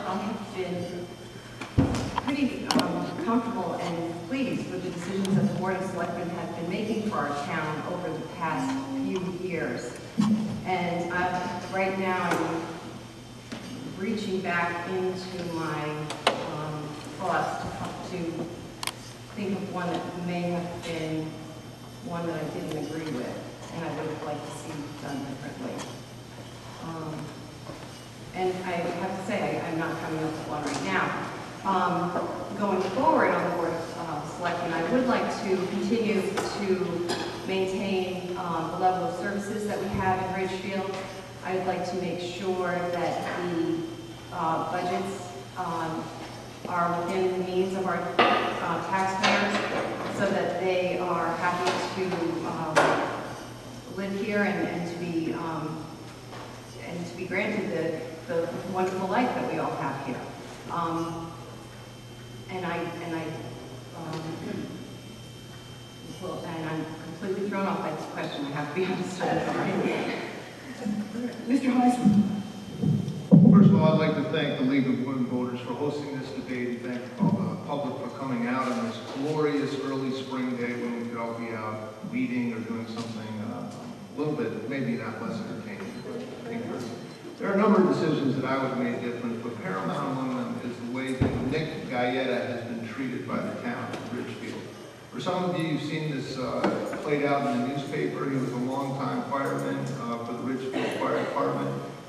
I have been pretty comfortable and pleased with the decisions that the Board of Selectmen have been making for our town over the past few years. And right now I'm reaching back into my thoughts to think of one that may have been one that I didn't agree with, and I would have liked to see done differently. And I have to say, I'm not coming up with one right now. Going forward on the Board of Selectmen, I would like to continue to maintain the level of services that we have in Ridgefield. I would like to make sure that the budgets are within the means of our taxpayers, so that they are happy to live here and to be granted the wonderful life that we all have here. And I'm completely thrown off by this question. I have to be honest. Mr. Heisman. First of all, I'd like to thank the League of Women Voters for hosting this debate and thank the public for coming out on this glorious early spring day when we could all be out reading or doing something a little bit, maybe not less entertaining, but dangerous. There are a number of decisions that I would have made different, but paramount among them is the way that Nick Galletta has been treated by the town of Ridgefield. For some of you, you've seen this played out in the newspaper. He was a longtime fireman for the Ridgefield Fire Department.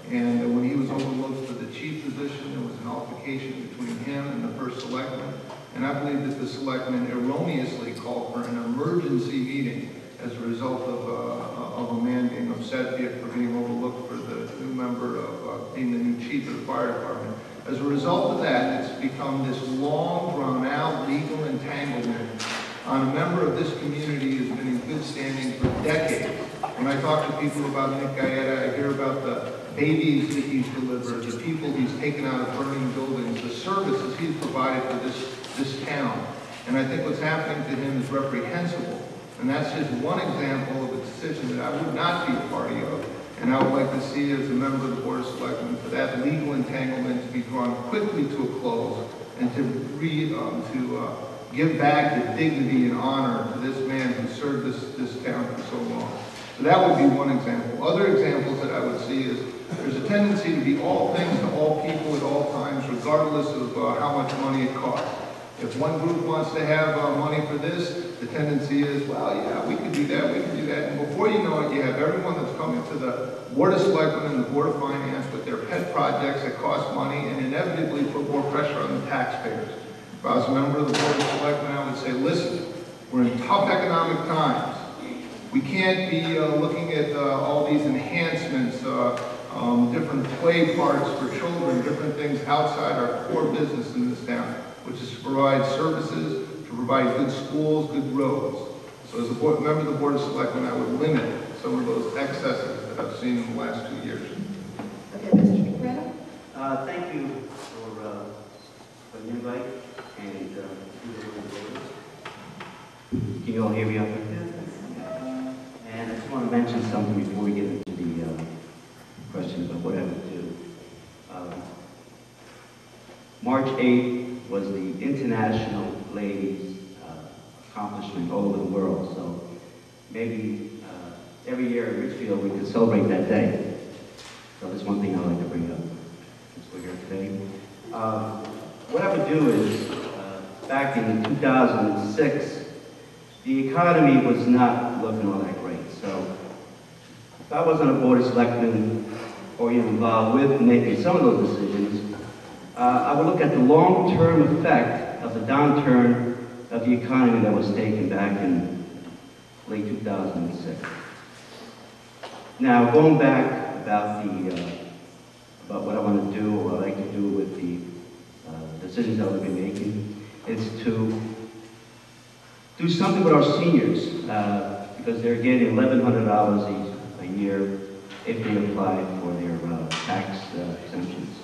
And when he was overlooked for the chief position, there was an altercation between him and the first selectman. And I believe that the selectman erroneously called for an emergency meeting as a result of a man being upset for being overlooked for the new member of being the new chief of the fire department. As a result of that, it's become this long, drawn-out legal entanglement on a member of this community who's been in good standing for decades. When I talk to people about Nick Galletta, I hear about the babies that he's delivered, the people he's taken out of burning buildings, the services he's provided for this town. And I think what's happening to him is reprehensible. And that's just one example of a decision that I would not be a party of. And I would like to see, as a member of the Board of Selectmen, for that legal entanglement to be drawn quickly to a close and to give back the dignity and honor to this man who served this town for so long. So that would be one example. Other examples that I would see is there's a tendency to be all things to all people at all times, regardless of how much money it costs. If one group wants to have money for this, the tendency is, well, yeah, we can do that, we can do that. And before you know it, you have everyone that's coming to the Board of Selectmen and the Board of Finance with their pet projects that cost money and inevitably put more pressure on the taxpayers. If I was a member of the Board of Selectmen, I would say, listen, we're in tough economic times. We can't be looking at all these enhancements, different play parks for children, different things outside our core business in this town, which is to provide services, to provide good schools, good roads. So as a member of the Board of Selectmen, I would limit some of those excesses that I've seen in the last 2 years. Okay, Mr. McRae. Thank you for the invite and can you all hear me out there? And I just want to mention something before we get into the questions of what I would do. March 8th was the International Ladies accomplishment all over the world, so maybe every year in Ridgefield we could celebrate that day. So that's one thing I'd like to bring up since we're here today. What I would do is, back in 2006, the economy was not looking all that great. So if I wasn't a Board of Selectmen or even involved with making some of those decisions, I would look at the long-term effect of the downturn of the economy that was taken back in late 2006. Now, going back about what I want to do, or what I like to do with the decisions that we'll be making, is to do something with our seniors, because they're getting $1,100 a year if they apply for their tax exemptions.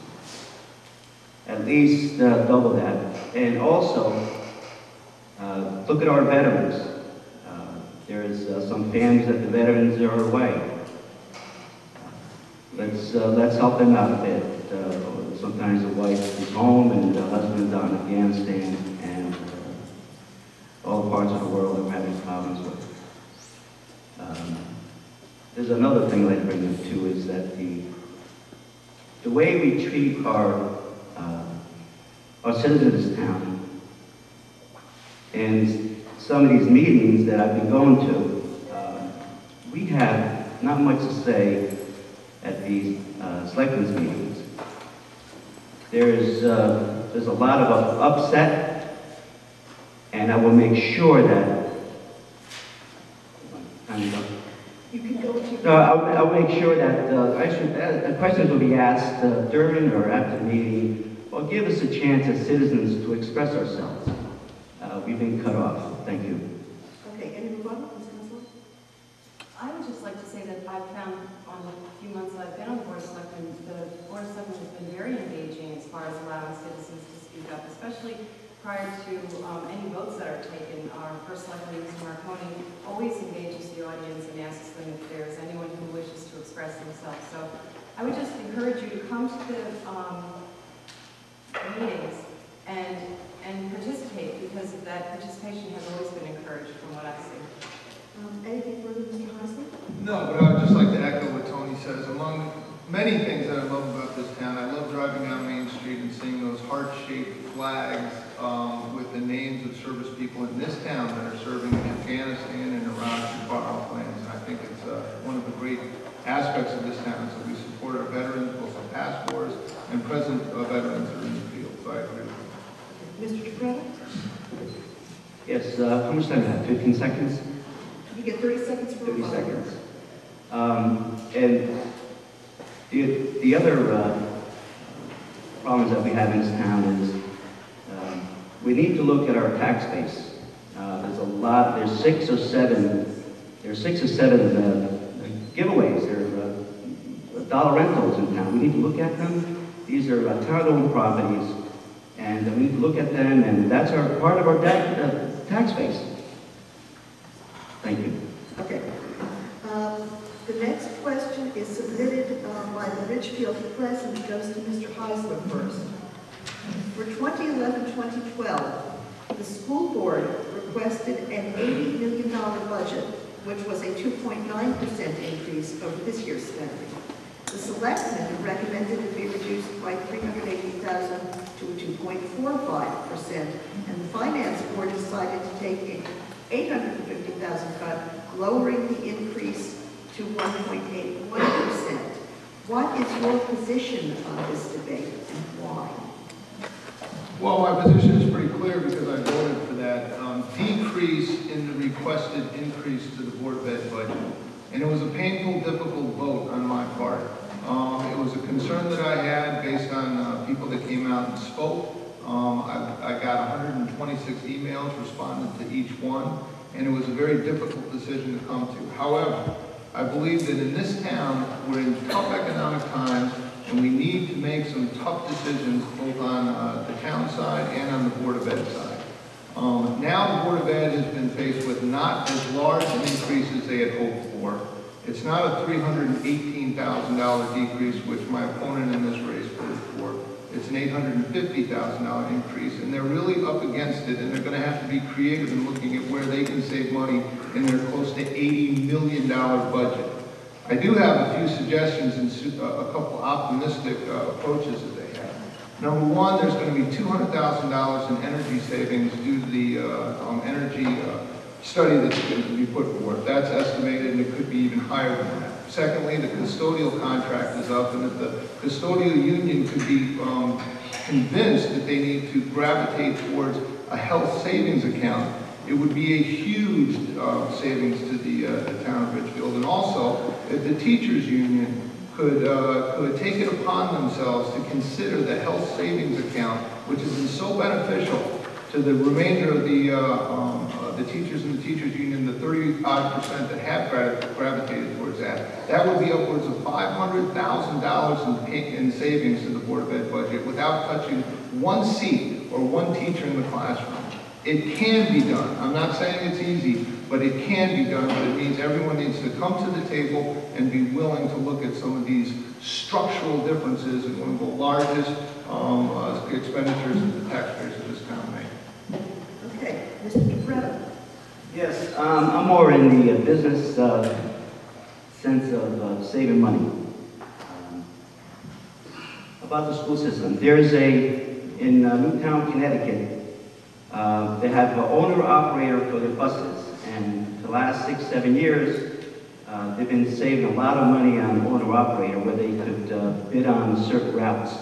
At least double that. And also, look at our veterans. There's some families that the veterans are away. Let's help them out a bit. sometimes the wife is home and the husband's out in Afghanistan and all parts of the world that we're having problems with. There's another thing I'd like to bring up too, is that the way we treat our citizens of this town, and some of these meetings that I've been going to, we have not much to say at these selectmen's meetings. There's a lot of upset, and I will make sure that. You can go to. No, I'll make sure that questions will be asked during or after the meeting, or give us a chance as citizens to express ourselves. We've been cut off. Thank you. Okay, any rebuttal, Ms. Kinsler? I would just like to say that I've found on the few months I've been on the Board of Selectmen, the Board of Selectmen has been very engaging as far as allowing citizens to speak up, especially prior to any votes that are taken. Our first selectman, Mr. Marconi, always engages the audience and asks them if there's anyone who wishes to express themselves. So I would just encourage you to come to the meetings and participate, because that participation has always been encouraged from what I've seen. Anything further, Mr. Heisler? No, but I would just like to echo what Tony says. Among many things that I love about this town, I love driving down Main Street and seeing those heart-shaped flags with the names of service people in this town that are serving in Afghanistan and Iraq and far-off lands. And I think it's one of the great aspects of this town, is that we support our veterans, both our past wars and present veterans that are in the field. So I agree with you. Mr. Capretta? Yes, how much time do I have? 15 seconds? You get 30 seconds for 30 rebuttal. seconds. And the other problems that we have in this town is we need to look at our tax base. There's six or seven giveaways. There are dollar rentals in town. We need to look at them. These are town-owned properties, and we need to look at them, and that's part of our tax base. Thank you. Okay. The next question is submitted by the Ridgefield Press, and it goes to Mr. Heisler first. For 2011-2012, the school board requested an $80 million budget, which was a 2.9% increase over this year's spending. The Selectmen recommended it be reduced by $380,000 to a 2.45%, and the Finance Board decided to take an $850,000 cut, lowering the increase to 1.81%. What is your position on this debate and why? Well, my position is pretty clear because I voted for that decrease in the requested increase to the Board of Ed budget. And it was a painful, difficult vote on my part. It was a concern that I had based on people that came out and spoke. I got 126 emails, responded to each one, and it was a very difficult decision to come to. However, I believe that in this town, we're in tough economic times, and we need to make some tough decisions both on the town side and on the Board of Ed side. Now the Board of Ed has been faced with not as large an increase as they had hoped for. It's not a $318,000 decrease, which my opponent in this race voted for. It's an $850,000 increase, and they're really up against it, and they're going to have to be creative in looking at where they can save money in their close to $80 million budget. I do have a few suggestions and a couple optimistic approaches that they have. Number one, there's going to be $200,000 in energy savings due to the energy study that's going to be put forth. That's estimated, and it could be even higher than that. Secondly, the custodial contract is up, and if the custodial union could be convinced that they need to gravitate towards a health savings account, it would be a huge savings to the town of Ridgefield. And also, if the teachers union could take it upon themselves to consider the health savings account, which has been so beneficial to the remainder of the teachers in the teachers union, the 35% that have gravitated towards that, that would be upwards of $500,000 in savings to the Board of Ed budget without touching one seat or one teacher in the classroom. It can be done. I'm not saying it's easy, but it can be done, but it means everyone needs to come to the table and be willing to look at some of these structural differences in one of the largest expenditures that the taxpayers of this town make. Okay, Mr. DeBretto. Yes, I'm more in the business sense of saving money. About the school system, there's in Newtown, Connecticut, they have an owner-operator for their buses, and the last 6-7 years, they've been saving a lot of money on owner-operator where they could bid on certain routes.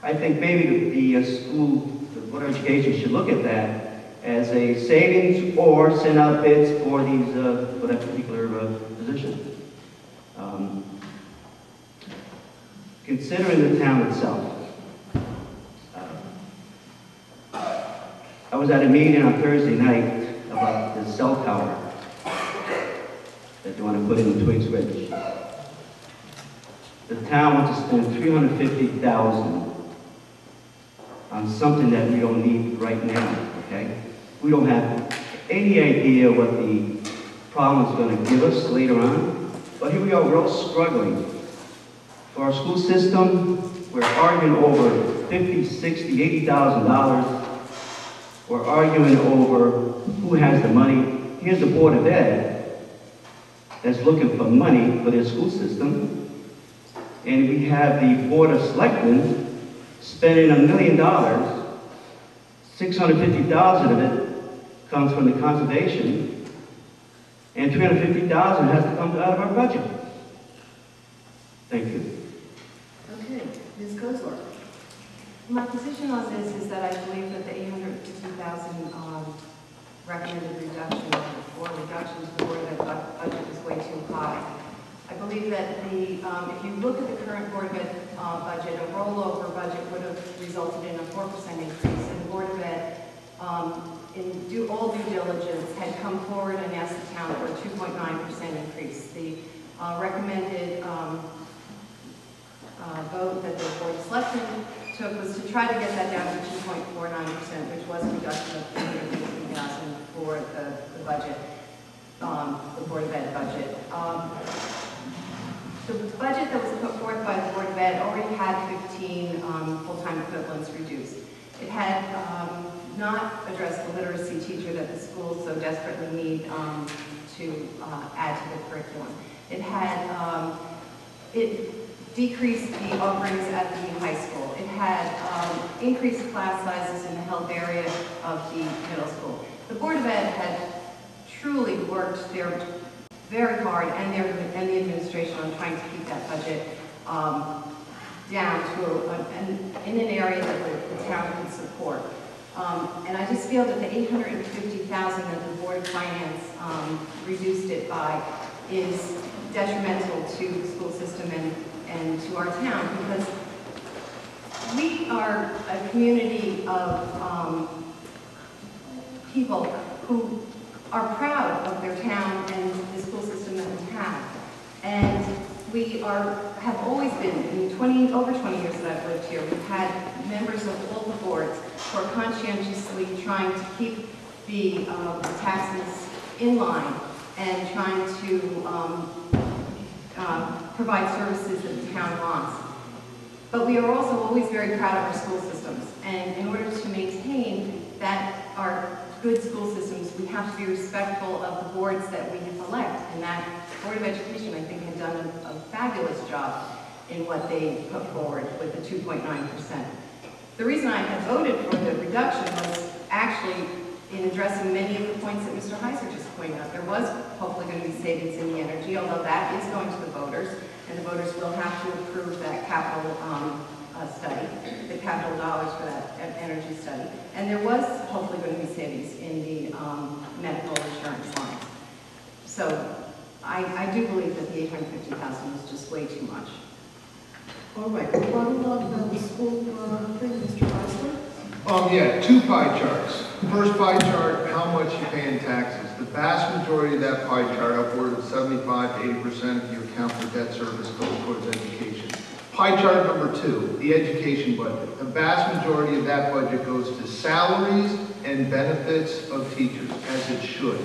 I think maybe the school, the Board of Education should look at that as a savings or send out bids for these, for that particular position. Considering the town itself, I was at a meeting on Thursday night about the cell tower that they want to put in Twigs Ridge. The town wants to spend $350,000 on something that we don't need right now, okay? We don't have any idea what the problem is going to give us later on, but here we are, we're all struggling. For our school system, we're arguing over $50,000, $60,000, $80,000. We're arguing over who has the money. Here's the Board of Ed that's looking for money for their school system. And we have the Board of Selectmen spending $1 million. $650,000 of it comes from the conservation, and $350,000 has to come out of our budget. Thank you. Okay, Ms. Kozlar. My position on this is that I believe that the $850,000 recommended reduction or reduction to the Board of Ed budget is way too high. I believe that if you look at the current Board of Ed budget, a rollover budget would have resulted in a 4% increase. And the Board of Ed, in all due diligence, had come forward and asked the town for a 2.9% increase. The recommended vote that the Board of Selectmen took was to try to get that down to 2.49%, which was a reduction of $350,000 for the budget, the Board of Ed budget. The budget that was put forth by the Board of Ed already had 15 full-time equivalents reduced. It had not addressed the literacy teacher that the schools so desperately need to add to the curriculum. It had decreased the offerings at the high school. It had increased class sizes in the health area of the middle school. The Board of Ed had truly worked there very hard, and the administration, on trying to keep that budget down to in an area that the town can support. And I just feel that the $850,000 that the Board of Finance reduced it by is detrimental to the school system and to our town, because we are a community of people who are proud of their town and the school system that we have. And we have always been, in over 20 years that I've lived here, we've had members of all the boards who are conscientiously trying to keep the taxes in line and trying to provide services that the town wants. But we are also always very proud of our school systems. And in order to maintain our good school systems, we have to be respectful of the boards that we elect. And that Board of Education, I think, had done a fabulous job in what they put forward with the 2.9%. The reason I had voted for the reduction was actually in addressing many of the points that Mr. Heiser just pointed out. There was hopefully going to be savings in the energy, although that is going to the voters, and the voters will have to approve that capital study, the capital dollars for that energy study. And there was hopefully going to be savings in the medical insurance line. So I do believe that the $850,000 is just way too much. All right, one on the school thing, Mr. Heiser. Yeah, two pie charts. First pie chart, how much you pay in taxes. The vast majority of that pie chart, upward of 75 to 80% if you account for debt service, goes towards education. Pie chart number two, the education budget. The vast majority of that budget goes to salaries and benefits of teachers, as it should.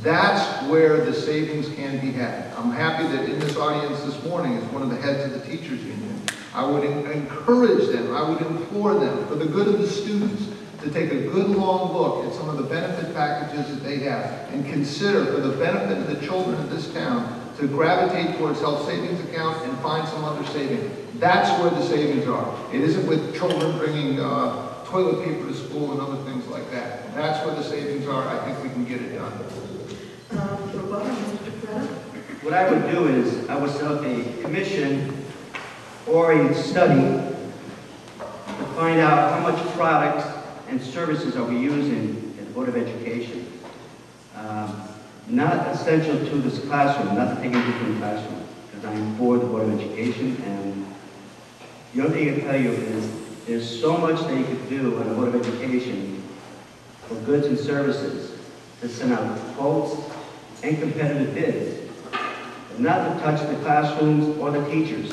That's where the savings can be had. I'm happy that in this audience this morning is one of the heads of the teachers union. I would encourage them, I would implore them, for the good of the students, to take a good long look at some of the benefit packages that they have and consider, for the benefit of the children of this town, to gravitate towards health savings account and find some other savings. That's where the savings are. It isn't with children bringing toilet paper to school and other things like that. That's where the savings are. I think we can get it done. What I would do is, I would set up a commission or a study to find out how much products and services are we using at the Board of Education. Not essential to this classroom, not to take anything from the classroom, because I'm for the Board of Education, and the only thing I can tell you is there's so much that you could do on the Board of Education for goods and services to send out quotes and competitive bids, but not to touch the classrooms or the teachers.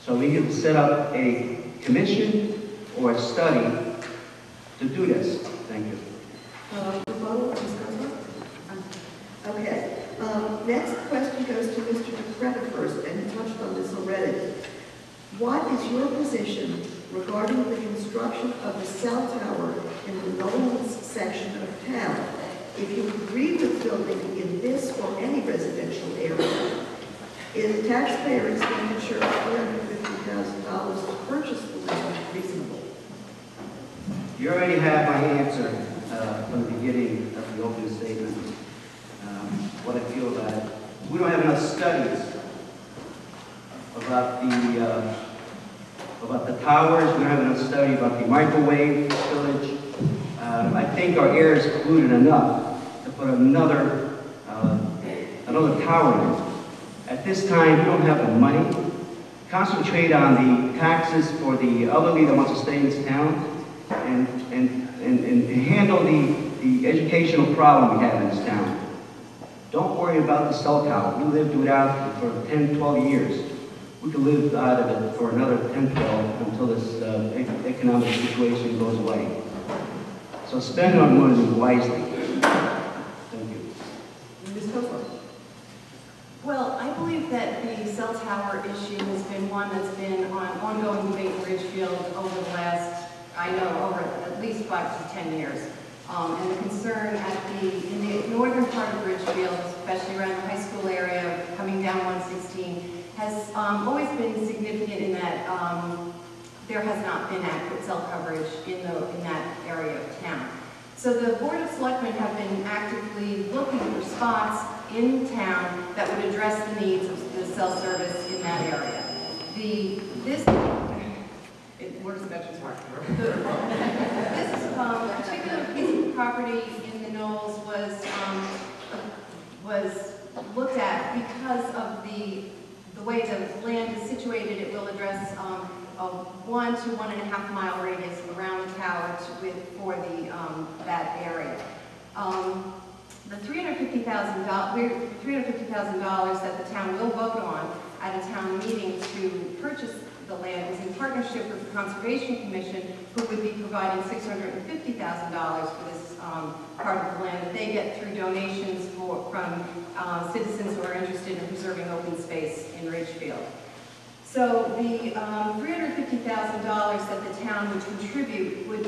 So we could set up a commission or a study to do this. Thank you. Okay. Next question goes to Mr. DeFretta first, and he touched on this already. What is your position regarding the construction of the cell tower in the Knowles section of town? If you agree with building in this or any residential area, is taxpayer expenditure of $450,000 to purchase the land reasonable? You already have my answer from the beginning of the opening statement. What I feel about it. We don't have enough studies about the towers. We don't have enough study about the microwave village. I think our air is polluted enough to put another tower in. At this time, we don't have the money. Concentrate on the taxes for the elderly that wants to stay in this town, and handle the educational problem we have in this town. Don't worry about the cell tower. We lived without it for 10, 12 years. We could live out of it for another 10, 12 until this economic situation goes away. So spend our money wisely. Thank you. Ms. Copeland? Well, I believe that the cell tower issue has been one that's been on ongoing debate in Ridgefield over the last, I know, over at least 5 to 10 years. And the concern in the northern part of Ridgefield, especially around the high school area, coming down 116, has always been significant in that there has not been adequate cell coverage in that area of town. So the Board of Selectmen have been actively looking for spots in town that would address the needs of the cell service in that area. Where's the Veterans Park? This particular piece of property in the Knolls was looked at because of the way the land is situated. It will address a 1 to 1.5 mile radius around the tower for that area. The $350,000 that the town will vote on at a town meeting to purchase the land is in partnership with the Conservation Commission, who would be providing $650,000 for this part of the land that they get through donations from citizens who are interested in preserving open space in Ridgefield. So the $350,000 that the town would contribute would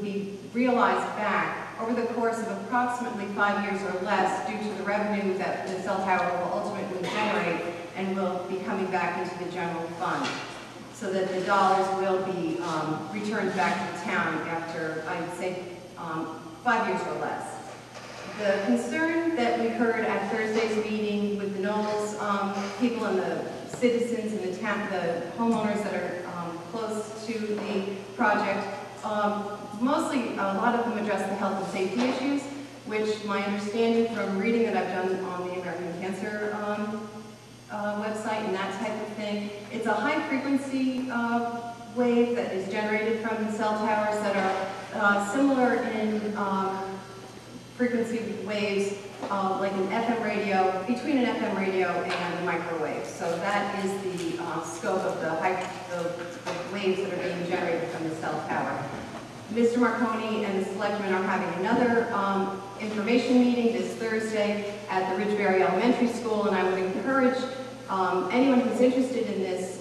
be realized back over the course of approximately 5 years or less due to the revenue that the cell tower will ultimately generate and will be coming back into the general fund, so that the dollars will be returned back to the town after, I'd say, 5 years or less. The concern that we heard at Thursday's meeting with the Knowles people and the citizens in the town, the homeowners that are close to the project, mostly a lot of them address the health and safety issues, which my understanding from reading that I've done on the American Cancer website and that type of thing, it's a high frequency wave that is generated from the cell towers that are similar in frequency waves like an FM radio, between an FM radio and a microwave. So that is the scope of the waves that are being generated from the cell tower. Mr. Marconi and the Selectmen are having another information meeting this Thursday at the Ridgefield Elementary School, and I would encourage anyone who's interested in this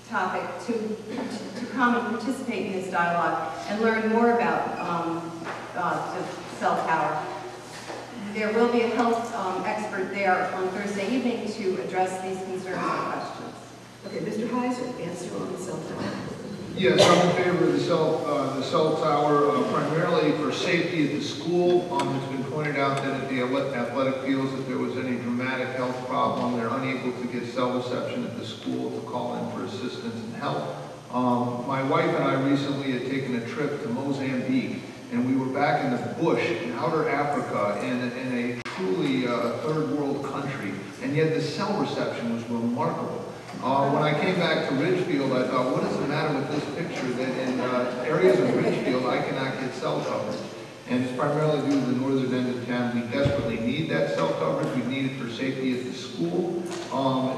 topic to come and participate in this dialogue and learn more about the cell tower. There will be a health expert there on Thursday evening to address these concerns and questions. Okay, Mr. Heiser, answer on the cell tower. Yes, I'm in favor of the cell tower, primarily for safety at the school. It's been pointed out that at the athletic fields, if there was any dramatic health problem, they're unable to get cell reception at the school to call in for assistance and help. My wife and I recently had taken a trip to Mozambique, and we were back in the bush in outer Africa in a truly third world country, and yet the cell reception was remarkable. When I came back to Ridgefield, I thought, what is the matter with this picture that in areas of Ridgefield I cannot get cell coverage? And it's primarily due to the northern end of town. We desperately need that cell coverage. We need it for safety at the school.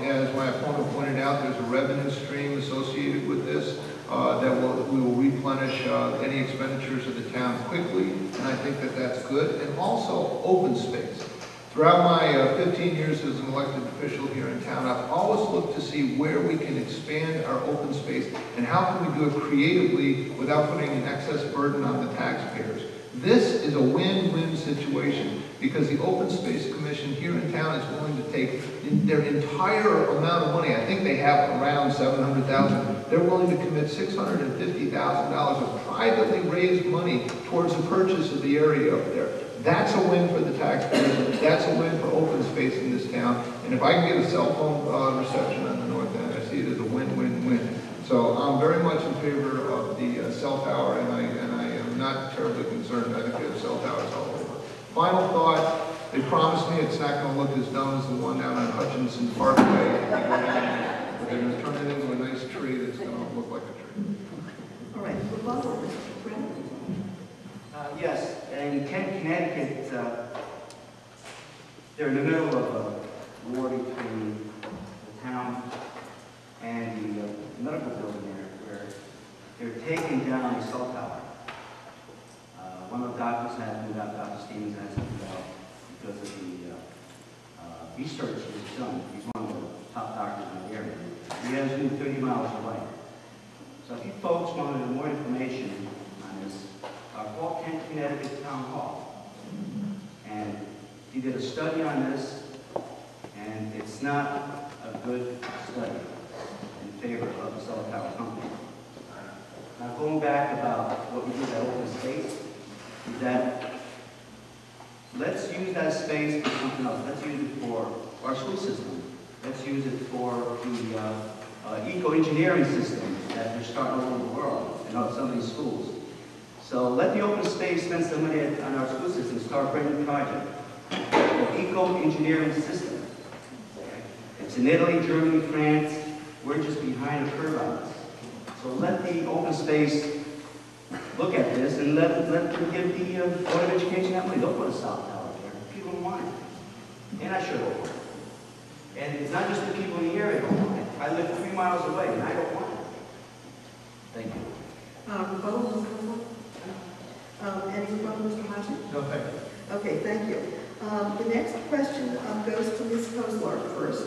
As my opponent pointed out, there's a revenue stream associated with this that we will replenish any expenditures of the town quickly, and I think that that's good. And also open space. Throughout my 15 years as an elected official here in town, I've always looked to see where we can expand our open space and how can we do it creatively without putting an excess burden on the taxpayers. This is a win-win situation because the Open Space Commission here in town is willing to take their entire amount of money. I think they have around $700,000. They're willing to commit $650,000 of privately raised money towards the purchase of the area up there. That's a win for the taxpayers. That's a win for open space in this town. And if I can get a cell phone reception on the north end, I see it as a win-win-win. So I'm very much in favor of the cell tower, and I am not terribly concerned. I think we have cell towers all over. Final thought, they promised me it's not going to look as dumb as the one down on Hutchinson Parkway. But they're going to turn it into a nice tree that's going to look like a tree. All right, rebuttal, Mr. Brown. Yes, in Kent, Connecticut, they're in the middle of a war between the town and the medical building there, where they're taking down the cell tower. One of the doctors has moved out, Dr. Stevens has moved out because of the research he's done. He's one of the top doctors in the area. He has moved 30 miles away. So if you folks wanted more information on this, call Kent, Connecticut Town Hall. And he did a study on this, and it's not a good study in favor of the cell tower company. Now, going back about what we did at Open Space, is that let's use that space for something else. Let's use it for our school system. Let's use it for the eco-engineering system that they're starting all over the world in some of these schools. So let the open space spend some money on our school system, start a brand new project. The eco-engineering system. It's in Italy, Germany, France. We're just behind the curve on this. So let the open space look at this and let them give the Board of Education that money. They'll put a cell tower there. People don't want it. And I should have want it. And it's not just the people in the area who don't want it. I live 3 miles away and I don't want it. Thank you. Rebuttal, Mr. Cosler? Any rebuttal, Mr. Hodges? No, thank you. Okay, thank you. The next question goes to Ms. Koslar first.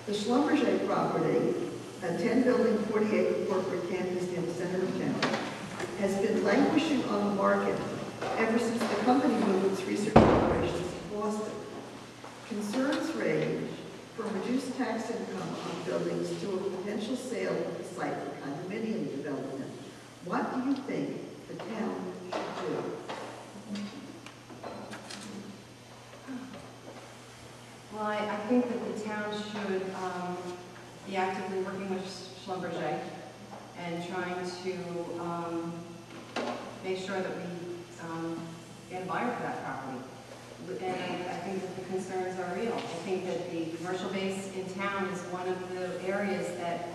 The Schlumberger property, a 10-building, 40-acre corporate campus in the center of town, has been languishing on the market ever since the company moved its research operations to Boston. Concerns range from reduced tax income on buildings to a potential sale of the site for condominium development. What do you think the town should do? Well, I think that the town should be actively working with Schlumberger and trying to make sure that we get a buyer for that property. And I think that the concerns are real. I think that the commercial base in town is one of the areas that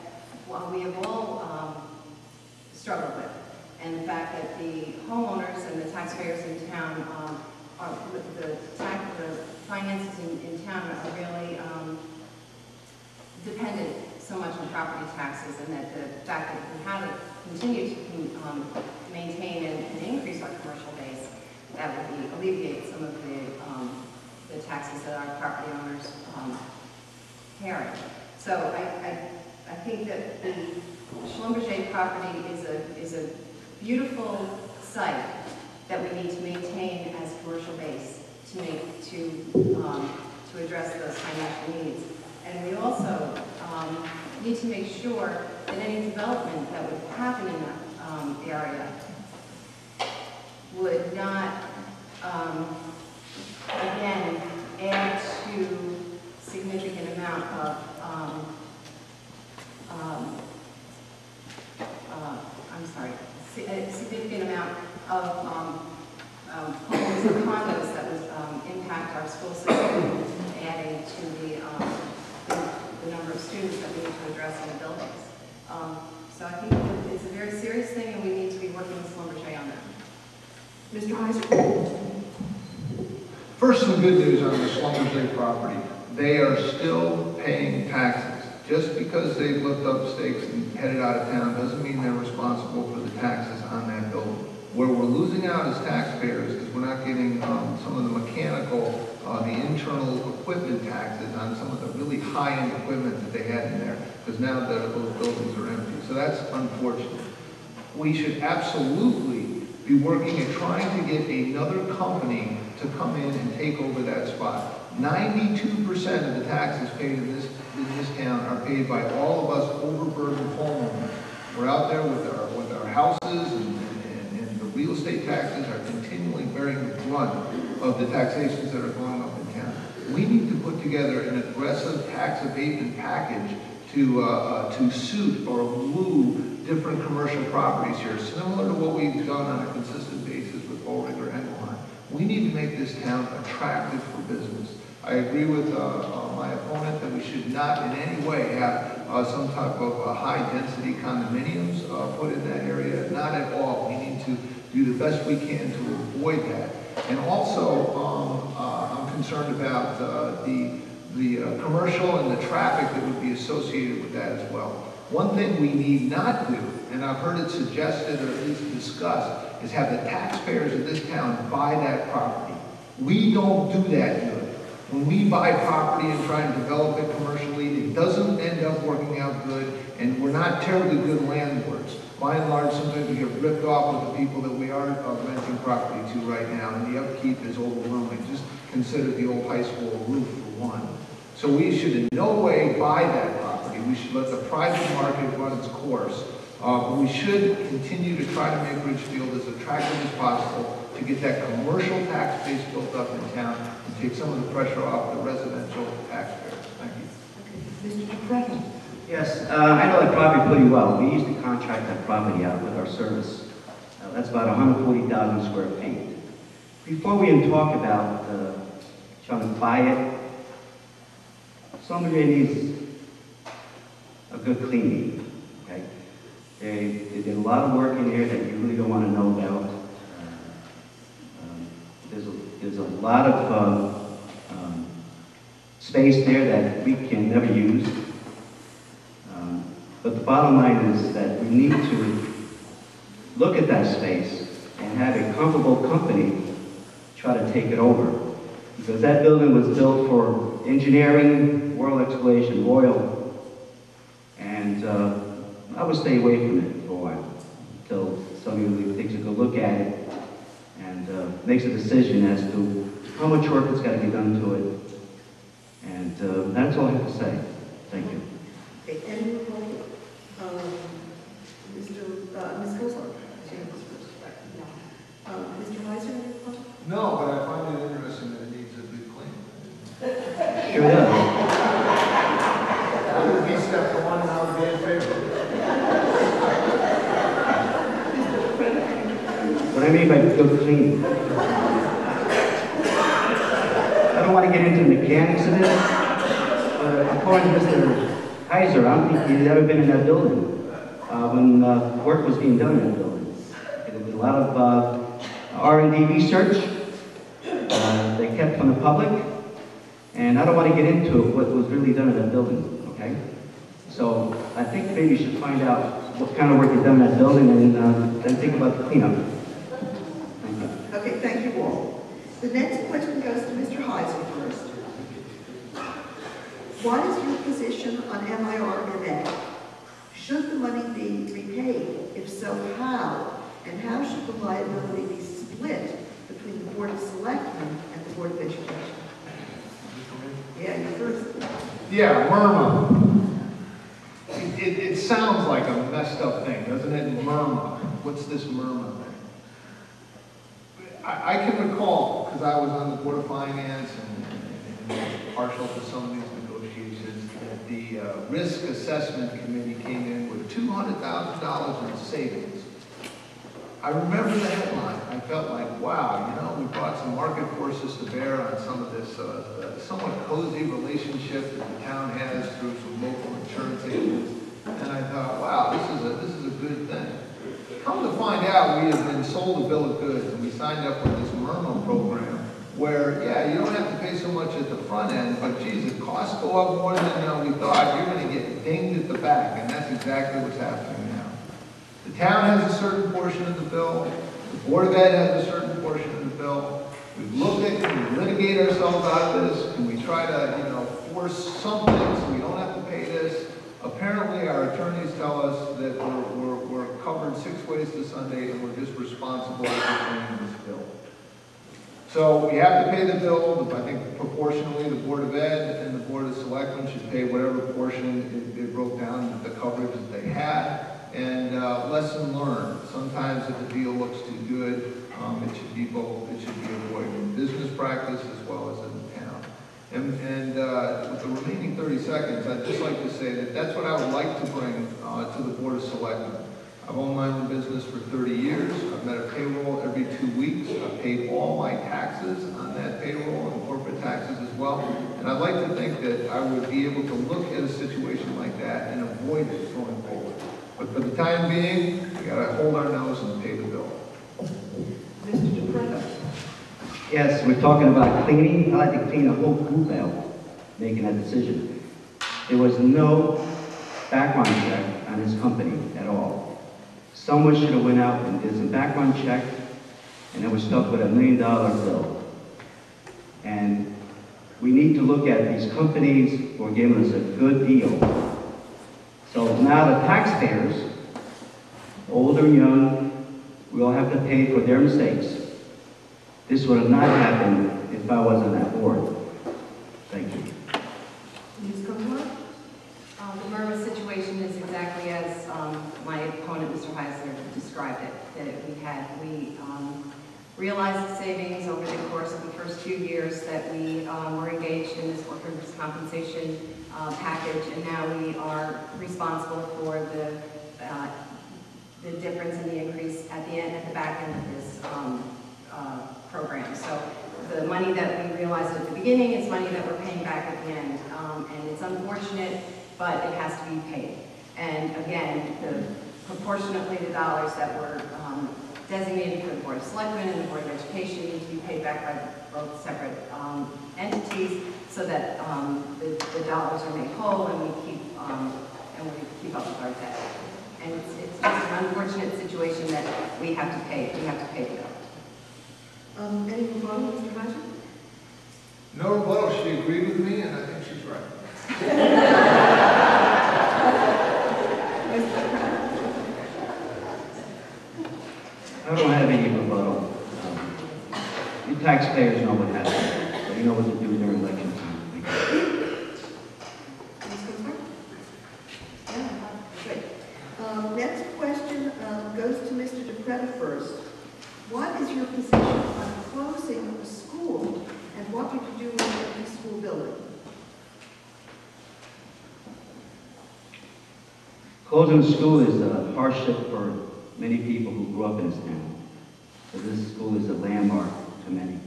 we have all struggled with. And the fact that the homeowners and the taxpayers in town the finances in town are really dependent so much on property taxes. taxes, and that the fact that we have to continue to maintain and increase our commercial base, that would alleviate some of the taxes that our property owners carry. So I think that the Schlumberger property is a beautiful site that we need to maintain as commercial base to address those financial needs. And we also need to make sure that any development that would happen in that area would not, again, add to significant amount of, a significant amount of homes or condos that would impact our school system, adding to the number of students that we need to address in the buildings. So I think it's a very serious thing, and we need to be working with Schlumberger on that. Mr. Heiser? First, some good news on the Schlumberger property. They are still paying taxes. Just because they've lifted up stakes and headed out of town doesn't mean they're responsible for the taxes on that building. Where we're losing out as taxpayers is we're not getting some of the mechanical, the internal equipment taxes on some of the really high-end equipment that they had in there, because now those buildings are empty. So that's unfortunate. We should absolutely be working at trying to get another company to come in and take over that spot. 92% of the taxes paid in this town are paid by all of us overburdened homeowners. We're out there with our houses, and the real estate taxes are continually bearing the brunt of the taxations that are going up in town. We need to put together an aggressive tax abatement package to suit or woo different commercial properties here, similar to what we've done on a consistent basis with Ulrich or Engelheim. We need to make this town attractive for business. I agree with my opponent that we should not in any way have some type of high-density condominiums put in that area. Not at all. We need to do the best we can to avoid that. And also, I'm concerned about the commercial and the traffic that would be associated with that as well. One thing we need not do, and I've heard it suggested or at least discussed, is have the taxpayers of this town buy that property. We don't do that good. When we buy property and try and develop it commercially, it doesn't end up working out good, and we're not terribly good landlords. By and large, sometimes we get ripped off with the people that we are renting property to right now, and the upkeep is overwhelming. Just consider the old high school roof for one. So we should in no way buy that property. We should let the private market run its course. But we should continue to try to make Ridgefield as attractive as possible to get that commercial tax base built up in town and take some of the pressure off the residential taxpayers. Thank you. Mr. Dufresne? Yes, I know that property pretty well. We used to contract that property out with our service. That's about 140,000 square feet. Before we even talk about trying to buy it, somebody needs a good cleaning, okay? They did a lot of work in here that you really don't want to know about. There's a lot of space there that we can never use. But the bottom line is that we need to look at that space and have a comparable company try to take it over. Because that building was built for engineering, oil exploration, oil. And I would stay away from it for a while until somebody takes a good look at it and makes a decision as to how much work has got to be done to it. And that's all I have to say. Thank you. Okay, any report? Ms. Kozar? Mr. Heiser, any report? No, but I find it interesting that it needs a good clean. Sure does. That would be step one, and I would be in favor. What I mean by good clean. I don't want to get into the mechanics of it, but according to Mr. Heiser, I don't think he's ever been in that building when work was being done in that building. There was a lot of R&D research they kept from the public, and I don't want to get into what was really done in that building, okay? So I think maybe you should find out what kind of work you've done in that building and then think about the cleanup. Thank you. Okay, thank you all. The next question goes to Mr. Heiser first. What is your position on MIR? Should the money be repaid? If so, how? And how should the liability be split between the Board of Selectmen and the Board of Education? Yeah, you first. Yeah, MIRMA. It sounds like a messed up thing, doesn't it? MIRMA. What's this MIRMA thing? I can recall, because I was on the Board of Finance and partial to some of these negotiations, that the Risk Assessment Committee came in with $200,000 in savings. I remember the headline. I felt like, wow, you know, we brought some market forces to bear on some of this somewhat cozy relationship that the town has through some local insurance agents. And I thought, wow, this is a good thing. Come to find out, we have been sold a bill of goods, and we signed up with this MIRMA program where, yeah, you don't have to pay so much at the front end, but geez, if costs go up more than we thought, you're going to get dinged at the back, and that's exactly what's happening now. The town has a certain portion of the bill. The Board of Ed has a certain portion of the bill. We've looked at, can we litigate ourselves out of this? Can we try to, you know, force something so we don't have to pay this? Apparently, our attorneys tell us that we're covered 6 ways to Sunday, and we're just responsible for paying this bill. So we have to pay the bill. I think proportionally, the Board of Ed and the Board of Selectmen should pay whatever portion it broke down the coverage that they had. And lesson learned. Sometimes if a deal looks too good, it should be both. It should be avoided in business practice as well as in the town. And with the remaining 30 seconds, I'd just like to say that that's what I would like to bring to the Board of Selectmen. I've owned my own business for 30 years. I've met a payroll every 2 weeks. I've paid all my taxes on that payroll and corporate taxes as well. And I'd like to think that I would be able to look at a situation like that and avoid it going forward. But for the time being, we got to hold our nose and pay the bill. Mr. DePreto. Yes, we're talking about cleaning. I'd like to clean the whole group out, making that decision. There was no background check on this company at all. Someone should have went out and did some background check, and then we're stuck with $1 million bill. And we need to look at these companies who are giving us a good deal. So now the taxpayers, old or young, we all have to pay for their mistakes. This would have not happened if I wasn't on that board. Thank you. Ms. Comer? The MIRMA situation is exactly as my opponent, Mr. Heisler, described it. That we realized the savings over the course of the first few years that we were engaged in this workers' compensation package, and now we are responsible for the difference in the increase at the back end of this program. So the money that we realized at the beginning is money that we're paying back at the end, and it's unfortunate, but it has to be paid. And again, proportionately the dollars that were designated for the Board of Selectmen and the Board of Education need to be paid back by both separate entities, so that the dollars are made whole and we keep up with our debt. And it's just an unfortunate situation that we have to pay. We have to pay the bill. Any rebuttal, Mr. Heiser? No rebuttal. She agreed with me, and I think she's right. I don't have any rebuttal. You taxpayers know what happens, so you know what to do during election time. Ms. Comer? Yeah, good. Next question goes to Mr. DePreto first. What is your position on closing the school, and what would you do with the empty school building? Closing the school is a hardship for many people who grew up in this town. So this school is a landmark to many.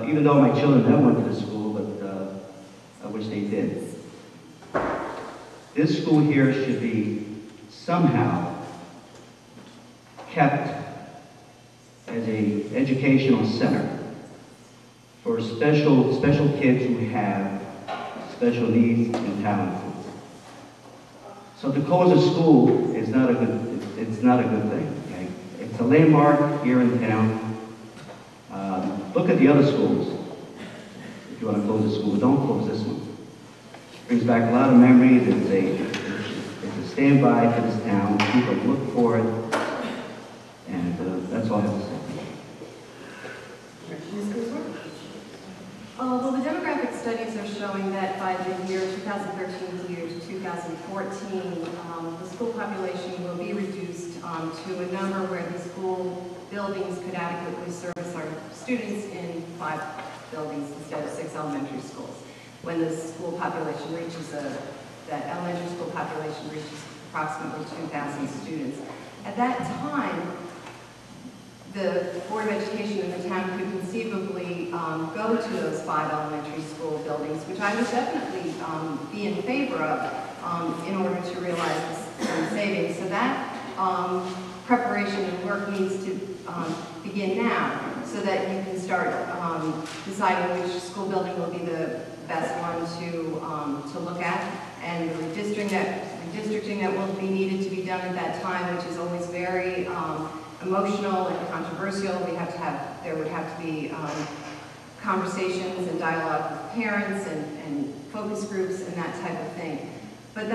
Even though my children never went to the school, but I wish they did. This school here should be somehow kept as an educational center for special kids who have special needs and talents. So to close a school is not a good, it's not a good thing, okay? It's a landmark here in town. Look at the other schools. If you want to close a school, don't close this one. It brings back a lot of memories. It's a standby for this town. People look for it. And that's all I have to say. Ms. Cooper? Well, the demographic studies are showing that by the year 2013 to year 2014, the school population will be reduced to a number where the school buildings could adequately service our students in 5 buildings instead of 6 elementary schools. When the school population reaches that elementary school population reaches approximately 2,000 students. At that time, the Board of Education in the town could conceivably go to those 5 elementary school buildings, which I would definitely be in favor of in order to realize some savings. So that preparation and work needs to begin now, so that you can start deciding which school building will be the best one to look at, and the redistricting that will be needed to be done at that time, which is always very emotional and controversial. There would have to be conversations and dialogue with parents and focus groups and that type of thing. But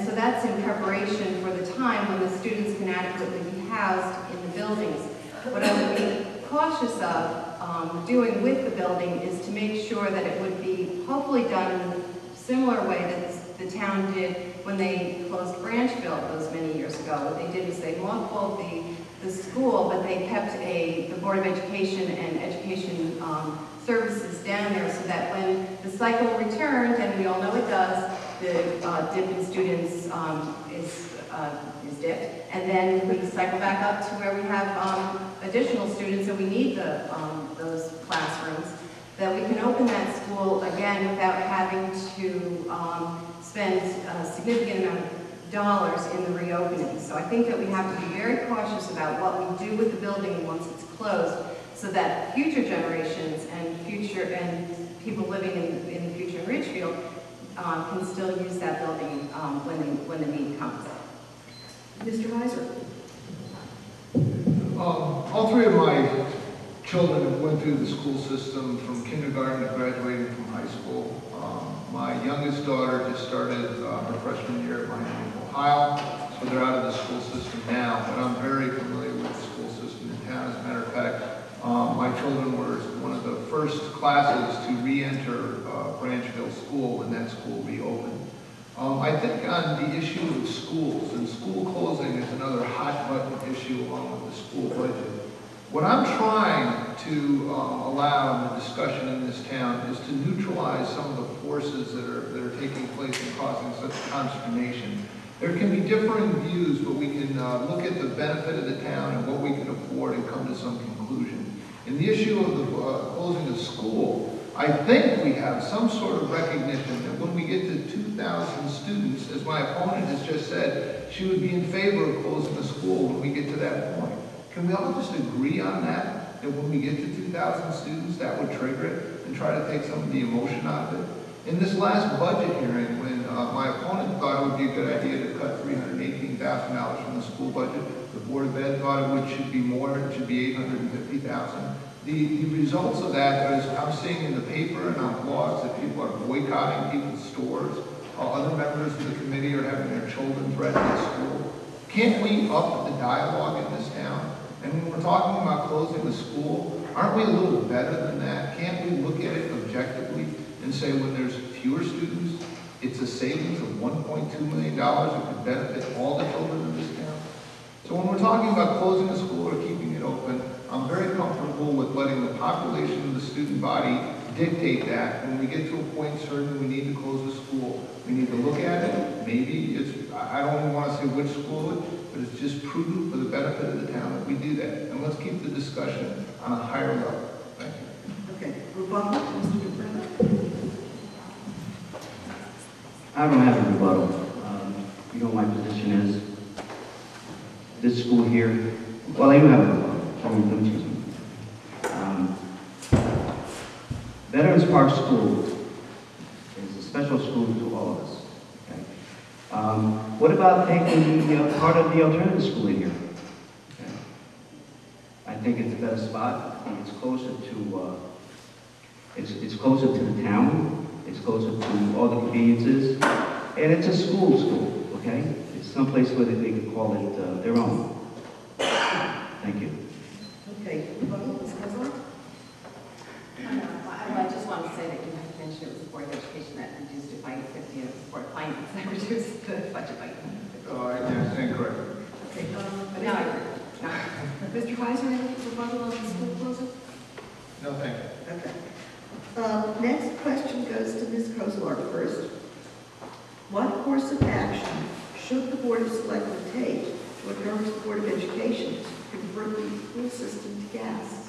so that's in preparation for the time when the students can adequately be housed in the buildings. What I would be cautious of doing with the building is to make sure that it would be hopefully done in a similar way that the town did when they closed Branchfield those many years ago. What they did was they mothballed the school, but they kept the Board of Education and Education services down there so that when the cycle returned, and we all know it does, the dip in students is dipped, and then we cycle back up to where we have additional students and we need those classrooms, that we can open that school again without having to spend a significant amount of dollars in the reopening. So I think that we have to be very cautious about what we do with the building once it's closed, so that future generations and people living in the future in Ridgefield can still use that building when the need comes. Mr. Heiser? All 3 of my children went through the school system from kindergarten to graduating from high school. My youngest daughter just started her freshman year at Miami, Ohio, so they're out of the school system now, but I'm very familiar with the school system in town. As a matter of fact, my children were one of the first classes to re-enter Branchfield School when that school reopened. I think on the issue of schools, and school closing is another hot button issue along with the school budget. What I'm trying to allow in the discussion in this town is to neutralize some of the forces that are taking place and causing such consternation. There can be differing views, but we can look at the benefit of the town and what we can afford and come to some conclusion. In the issue of the closing of school, I think we have some sort of recognition that when we get to 2,000 students, as my opponent has just said, she would be in favor of closing the school when we get to that point. Can we all just agree on that? That when we get to 2,000 students, that would trigger it and try to take some of the emotion out of it? In this last budget hearing, when my opponent thought it would be a good idea to cut $318,000 from the school budget, the Board of Ed thought it should be more, it should be $850,000. The results of that is I'm seeing in the paper and on blogs that people are boycotting people's stores. Other members of the committee are having their children read at school. Can't we up the dialogue in this town? And when we're talking about closing the school, aren't we a little better than that? Can't we look at it objectively and say when there's fewer students, it's a savings of $1.2 million that could benefit all the children in this town? So when we're talking about closing the school or keeping it open, I'm very comfortable with letting the population of the student body dictate that. When we get to a point certain we need to close the school, we need to look at it. Maybe I don't even want to say which school, but it's just prudent for the benefit of the town that we do that. And let's keep the discussion on a higher level. Thank you. Okay, rebuttal, Mr. Dupree. I don't have a rebuttal. You know what my position is. This school here, well, I do have a rebuttal. Let me choose one. Veterans Park School is a special school to all of us. Okay? What about taking the part of the alternative school in here? Okay. I think it's a better spot. I think it's closer to it's closer to the town. It's closer to all the conveniences, and it's a school. Okay, it's someplace where they can call it their own. Thank you. Okay, Ms. Kozar? I just want to say that you had mentioned it was the Board of Education that reduced it by 50, and it was the Board of Finance that reduced the budget by 50. Yes, incorrect. Okay, But now I agree. Mr. Heiser, any rebuttal on the school closing? No, thank you. Okay. Next question goes to Ms. Kozar first. What course of action should the Board of Selectmen take to encourage the Board of Education to convert the school system to gas?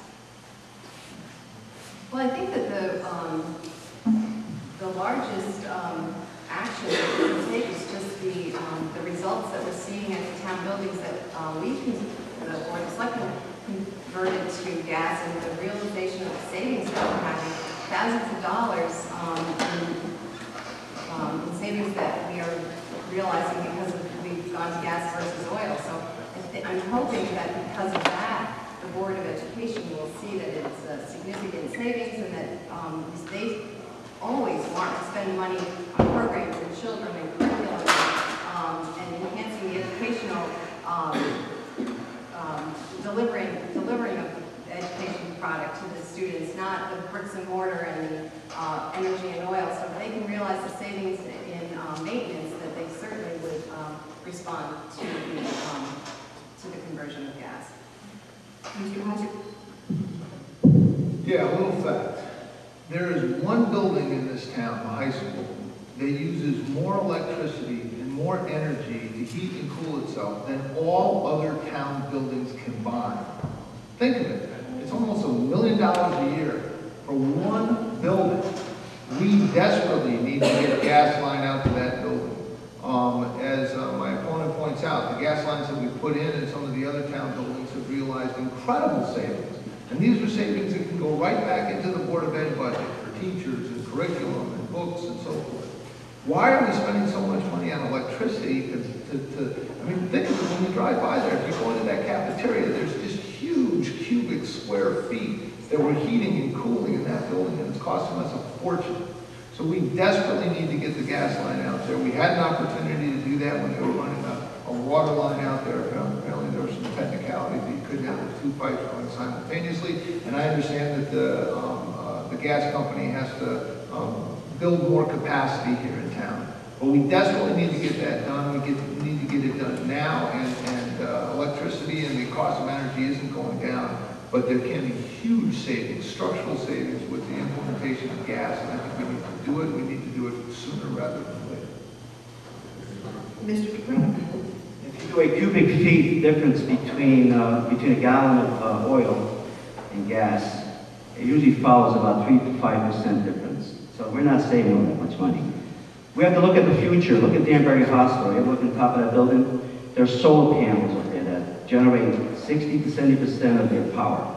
Well, I think that the largest action that we can take is just the results that we're seeing at the town buildings that the Board of Selectmen converted to gas, and the realization of the savings that we're having, thousands of dollars in savings that we are realizing because we've gone to gas versus oil. So I'm hoping that because of that, the Board of Education will see that it's a significant savings, and that they always want to spend money on programs and children and curriculum and enhancing the educational delivering of the education product to the students, not the bricks and mortar and the energy and oil. So if they can realize the savings in maintenance, that they certainly would respond to the conversion of gas. Mr. Heiser? Yeah, a little fact. There is one building in this town, the high school, that uses more electricity and more energy to heat and cool itself than all other town buildings combined. Think of it. It's almost $1 million a year for one building. We desperately need to get a gas line out to that building. As my opponent points out, the gas lines that we put in some of the other town buildings have realized incredible savings. And these are savings that can go right back into the Board of Ed budget for teachers and curriculum and books and so forth. Why are we spending so much money on electricity I mean, think of it when you drive by there. If you go into that cafeteria, there's just huge cubic square feet that we're heating and cooling in that building, and it's costing us a fortune. So we desperately need to get the gas line out there. We had an opportunity to do that when they were running a water line out there. Apparently there were some technicalities that you couldn't have the two pipes running simultaneously. And I understand that the gas company has to build more capacity here in town. But we desperately need to get that done. We need to get it done now, and electricity and the cost of energy isn't going down. But there can be huge savings, structural savings with the implementation of gas, and I think we need to do it. We need to do it sooner rather than later. Mr. Dupree? If you do a cubic feet difference between a gallon of oil and gas, it usually follows about 3 to 5% difference. So we're not saving all that much money. We have to look at the future. Look at Danbury Hospital. You ever look on top of that building? There's solar panels up there that generate 60 to 70% of their power.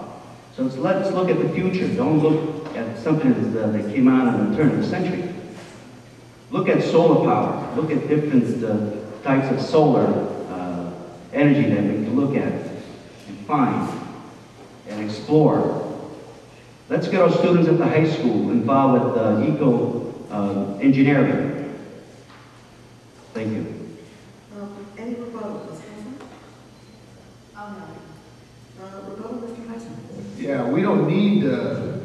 So let's look at the future. Don't look at something that came out in the turn of the century. Look at solar power. Look at different types of solar energy that we can look at and find and explore. Let's get our students at the high school involved with eco-engineering. Thank you. Any rebuttal, Ms. Heiser? Oh, no. Rebuttal, Mr. Heiser? Yeah, we don't need to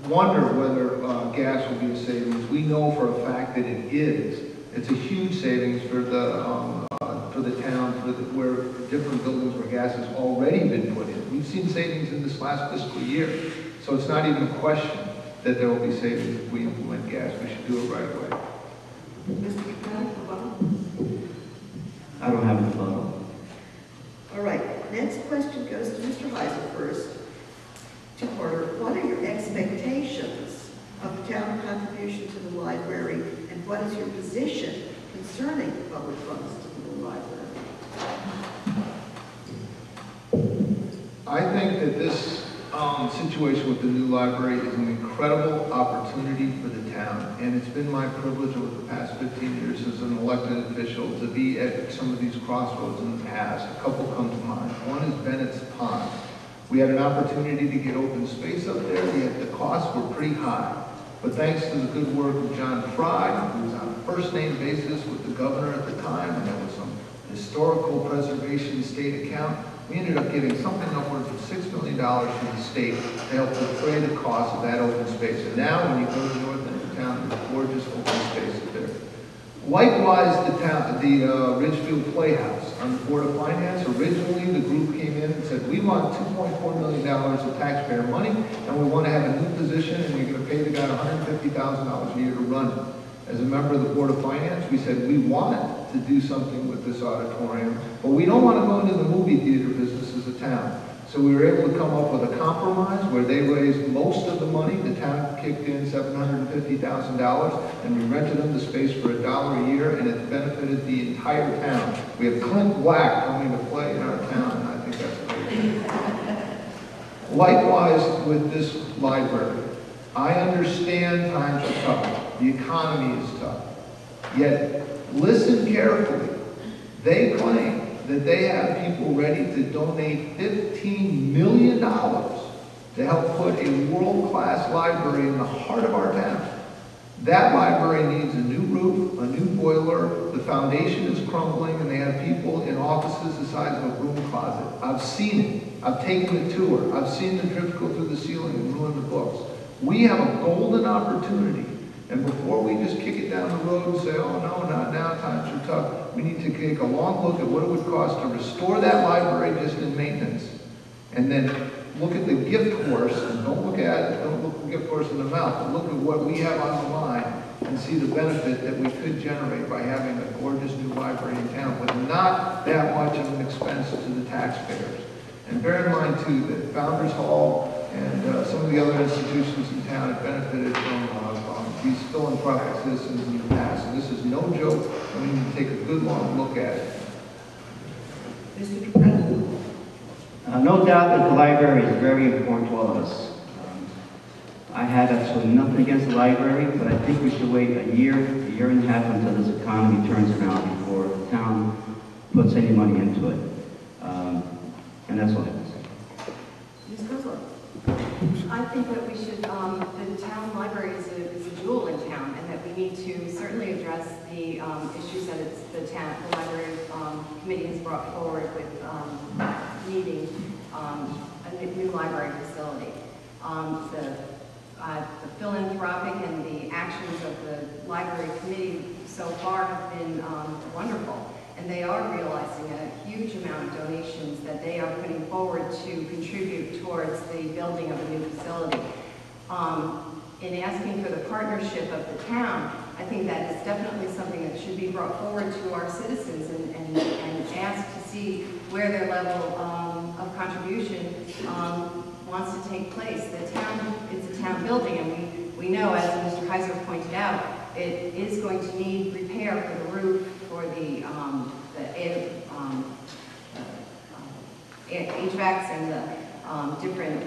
wonder whether gas will be a savings. We know for a fact that it is. It's a huge savings for the town, where different buildings where gas has already been put in. We've seen savings in this last fiscal year, so it's not even a question that there will be savings if we implement gas. We should do it right away. Mr. Dupree, rebuttal? I don't have a rebuttal. All right, next question goes to Mr. Heiser first. Two-parter, what are your expectations of the town contribution to the library, and what is your position concerning public funds to the library? I think that this situation with the new library is an incredible opportunity for the town, and it's been my privilege over the past 15 years as an elected official to be at some of these crossroads in the past. A couple come to mind. One is Bennett's Pond. We had an opportunity to get open space up there, yet the costs were pretty high. But thanks to the good work of John Fry, who was on a first-name basis with the governor at the time, and there was some historical preservation state account, we ended up getting something upwards of $6 million from the state to help defray the cost of that open space. And now, when you go to the north end of town, there's gorgeous open space up there. Likewise, the Ridgefield Playhouse on the Board of Finance. Originally, the group came in and said, we want $2.4 million of taxpayer money, and we want to have a new position, and you're going to pay the guy $150,000 a year to run it. As a member of the Board of Finance, we said we want to do something with this auditorium, but we don't want to go into the movie theater business as a town. So we were able to come up with a compromise where they raised most of the money. The town kicked in $750,000, and we rented them the space for $1 a year, and it benefited the entire town. We have Clint Black coming to play in our town, and I think that's great. Likewise with this library, I understand times are tough. The economy is tough. Yet, listen carefully. They claim that they have people ready to donate $15 million to help put a world-class library in the heart of our town. That library needs a new roof, a new boiler, the foundation is crumbling, and they have people in offices the size of a broom closet. I've seen it. I've taken the tour. I've seen the drips go through the ceiling and ruin the books. We have a golden opportunity. And before we just kick it down the road and say, oh no, not now, times are tough, we need to take a long look at what it would cost to restore that library just in maintenance. And then look at the gift horse, and don't look the gift horse in the mouth, but look at what we have on the line and see the benefit that we could generate by having a gorgeous new library in town with not that much of an expense to the taxpayers. And bear in mind too that Founders Hall and some of the other institutions in town have benefited from these philanthropic citizens in the past. And this is no joke, and we need to take a good long look at it. Mr. President. No doubt that the library is very important to all of us. I have absolutely nothing against the library, but I think we should wait a year and a half until this economy turns around before the town puts any money into it. And that's all I have to say. Ms. Gosler. I think that we should, the town library is a jewel in town, and that we need to certainly address the issues that the library committee has brought forward with needing a new library facility. The philanthropic and the actions of the library committee so far have been wonderful. And they are realizing a huge amount of donations that they are putting forward to contribute towards the building of a new facility. In asking for the partnership of the town, I think that is definitely something that should be brought forward to our citizens and asked to see where their level of contribution wants to take place. The town, it's a town building, and we know, as Mr. Kaiser pointed out, it is going to need repair for the roof, for the HVACs and the different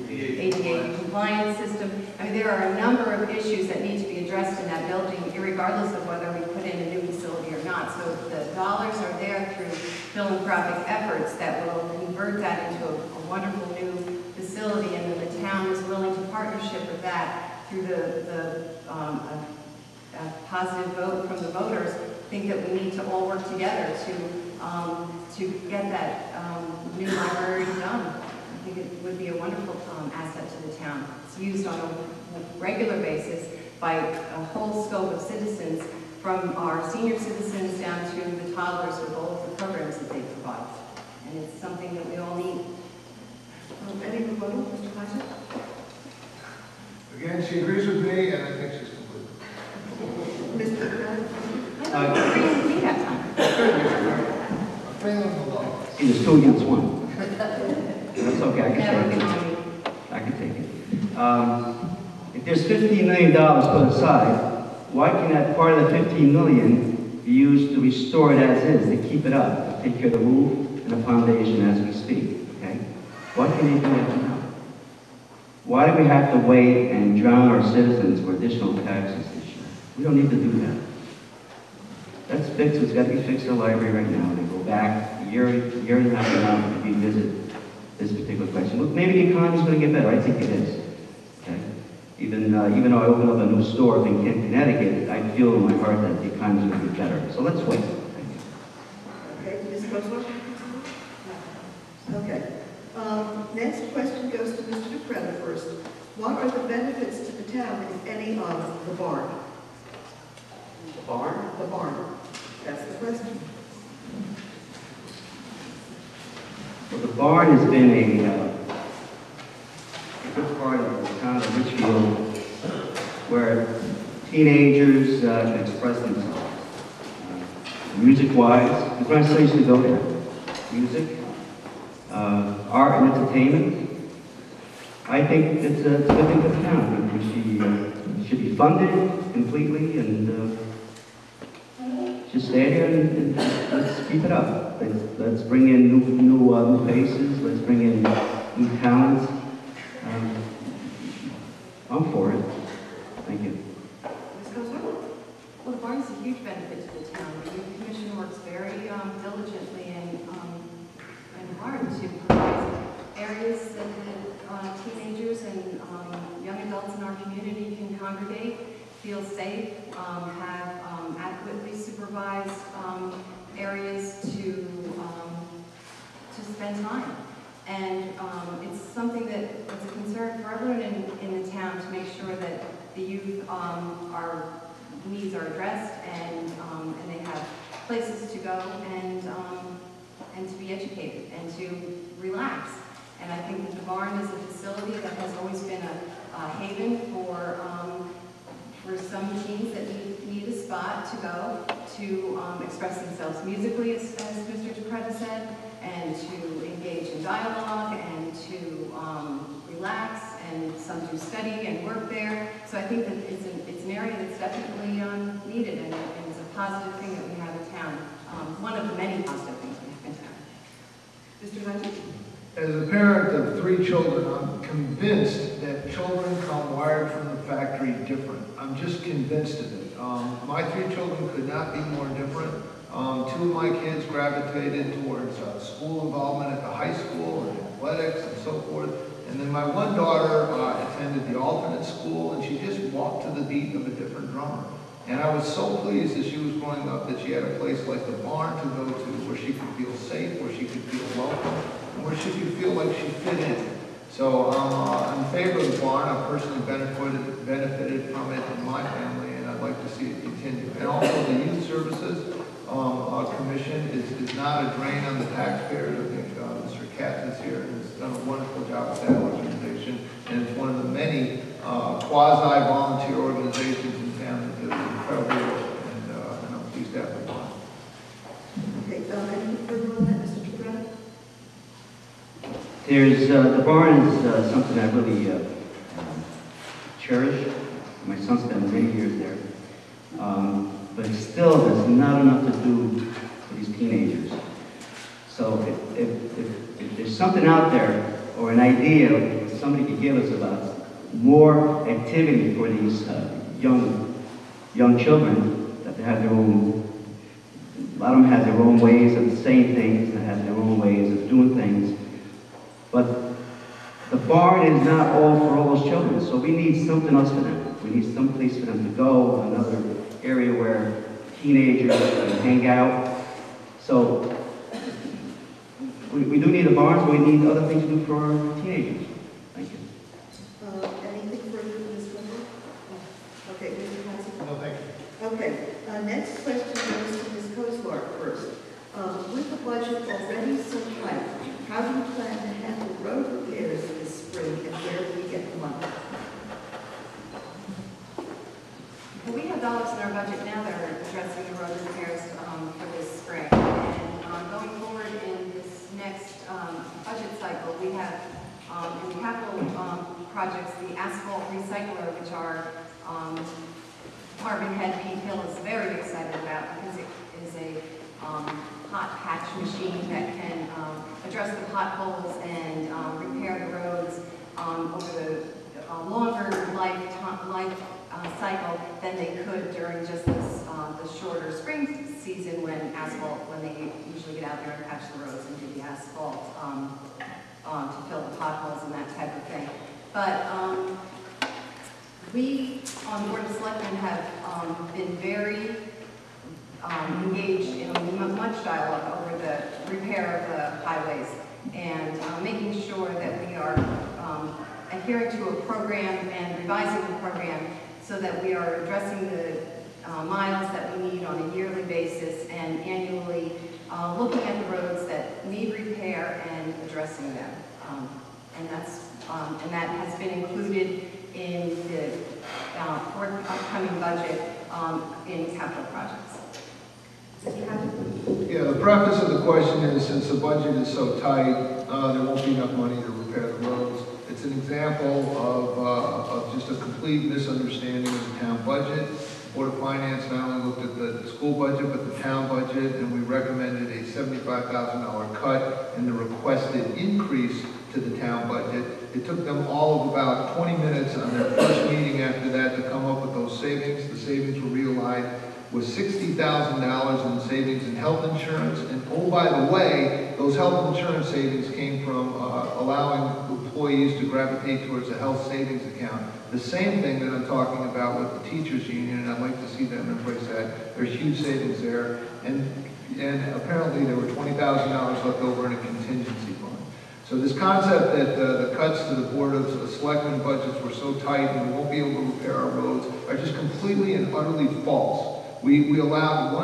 ADA compliance system. I mean, there are a number of issues that need to be addressed in that building, regardless of whether we put in a new facility or not. So the dollars are there through philanthropic efforts that will convert that into a wonderful new facility, and then the town is willing to partnership with that through a positive vote from the voters. I think that we need to all work together to get that new library done. I think it would be a wonderful asset to the town. It's used on a regular basis by a whole scope of citizens, from our senior citizens down to the toddlers, with all of the programs that they provide. And it's something that we all need. Any rebuttal, Mr. Kaiser? Again, she agrees with me, and I think she's complete. Mr. President? We have time. See, there's 2 against 1. That's okay, I can take it. I can take it. If there's $15 million put aside, why can that part of the $15 million be used to restore it as is, to keep it up, to take care of the roof and the foundation as we speak, okay? Why can't they do that now? Why do we have to wait and drown our citizens for additional taxes this year? We don't need to do that. Let's fix what's got to be fixed in the library right now, and then go back a year and a half from now to revisit this particular question. Look, maybe the economy's going to get better. I think it is. Okay? Even though I opened up a new store up in Kent, Connecticut, I feel in my heart that the economy's going to get better. So let's wait. Thank you. Okay, Ms. Kozler? Okay. Next question goes to Mr. DePretta first. What are the benefits to the town, if any, of the barn? The barn? The barn. That's the question. Well, the barn has been a good part of the town of Ridgefield where teenagers can express themselves. Music-wise, the grandson used to go there. Music, art and entertainment. I think it's a good thing for the town. I think she should be funded completely and just stay there and let's keep it up. Let's bring in new faces. Let's bring in new talents. I'm for it. Thank you. Ms. Kozar? Well, the barn is a huge benefit to the town. The youth commission works very diligently and hard to provide areas that the teenagers and young adults in our community can congregate, feel safe, have adequately supervised areas to spend time. And it's something that's a concern for everyone in the town to make sure that the youth needs are addressed and they have places to go and to be educated and to relax. And I think that the barn is a facility that has always been a haven for some teens that need a spot to go to express themselves musically, as Mr. DePretta said, and to engage in dialogue and to relax, and some do study and work there. So I think that it's an area that's definitely needed, and it's a positive thing that we have in town. One of the many positive things we have in town. Mr. Hunter? As a parent of 3 children, I'm convinced that children come wired from the factory different. I'm just convinced of it. My 3 children could not be more different. 2 of my kids gravitated towards school involvement at the high school and athletics and so forth. And then my one daughter attended the alternate school, and she just walked to the beat of a different drummer. And I was so pleased as she was growing up that she had a place like the barn to go to where she could feel safe, where she could feel welcome, and where she could feel like she fit in. So I'm in favor of the barn. I've personally benefited from it in my family, and I'd like to see it continue. And also the Youth Services Commission is not a drain on the taxpayers. I think Mr. Katz is here and has done a wonderful job with that organization, and it's one of the many quasi-volunteer organizations in town that does incredible work, and I'm pleased to have the barn. Okay, anything further on that, Mr. DePretta? There's the barn is something I really cherish. My son spent many years there, but still there's not enough to do for these teenagers. So if there's something out there or an idea somebody could give us about more activity for these young children, that they have their own. A lot of them have their own ways of saying things, they have their own ways of doing things. But the barn is not all for all those children, so we need something else for them. We need some place for them to go, another area where teenagers can hang out. So we do need a barn, but we need other things to do for our teenagers. Thank you. Anything further from Ms. Cooper? Okay, Mr. Hanson? No, thank you. Okay, next question goes to Ms. Kozlar first. With the budget already so tight, how do you plan to handle road repairs this spring, and where do we get the money? Well, we have dollars in our budget now that are addressing the road repairs for this spring. And going forward in this next budget cycle, we have in the capital projects, the asphalt recycler, which our department head Pete Hill is very excited about, because it is a hot patch machine that can address the potholes and repair the roads over the longer life cycle than they could during just this, the shorter spring season when they usually get out there and patch the roads and do the asphalt to fill the potholes and that type of thing. But we on the Board of Selectmen have been very engaged in much dialogue over the repair of the highways and making sure that we are adhering to a program and revising the program so that we are addressing the miles that we need on a yearly basis and annually looking at the roads that need repair and addressing them. And that has been included in the upcoming budget in capital projects. Mr. Hammond? Yeah, the preface of the question is, since the budget is so tight, there won't be enough money to repair the roads. It's an example of just a complete misunderstanding of the town budget. Board of Finance not only looked at the school budget, but the town budget, and we recommended a $75,000 cut in the requested increase to the town budget. It took them all of about 20 minutes on their first meeting after that to come up with those savings. The savings were realized with $60,000 in savings in health insurance. And oh, by the way, those health insurance savings came from allowing employees to gravitate towards a health savings account. The same thing that I'm talking about with the teachers union, and I'd like to see them embrace that. There's huge savings there. And apparently there were $20,000 left over in a contingency fund. So this concept that the cuts to the Board of Selectmen budgets were so tight and we won't be able to repair our roads are just completely and utterly false. We allowed I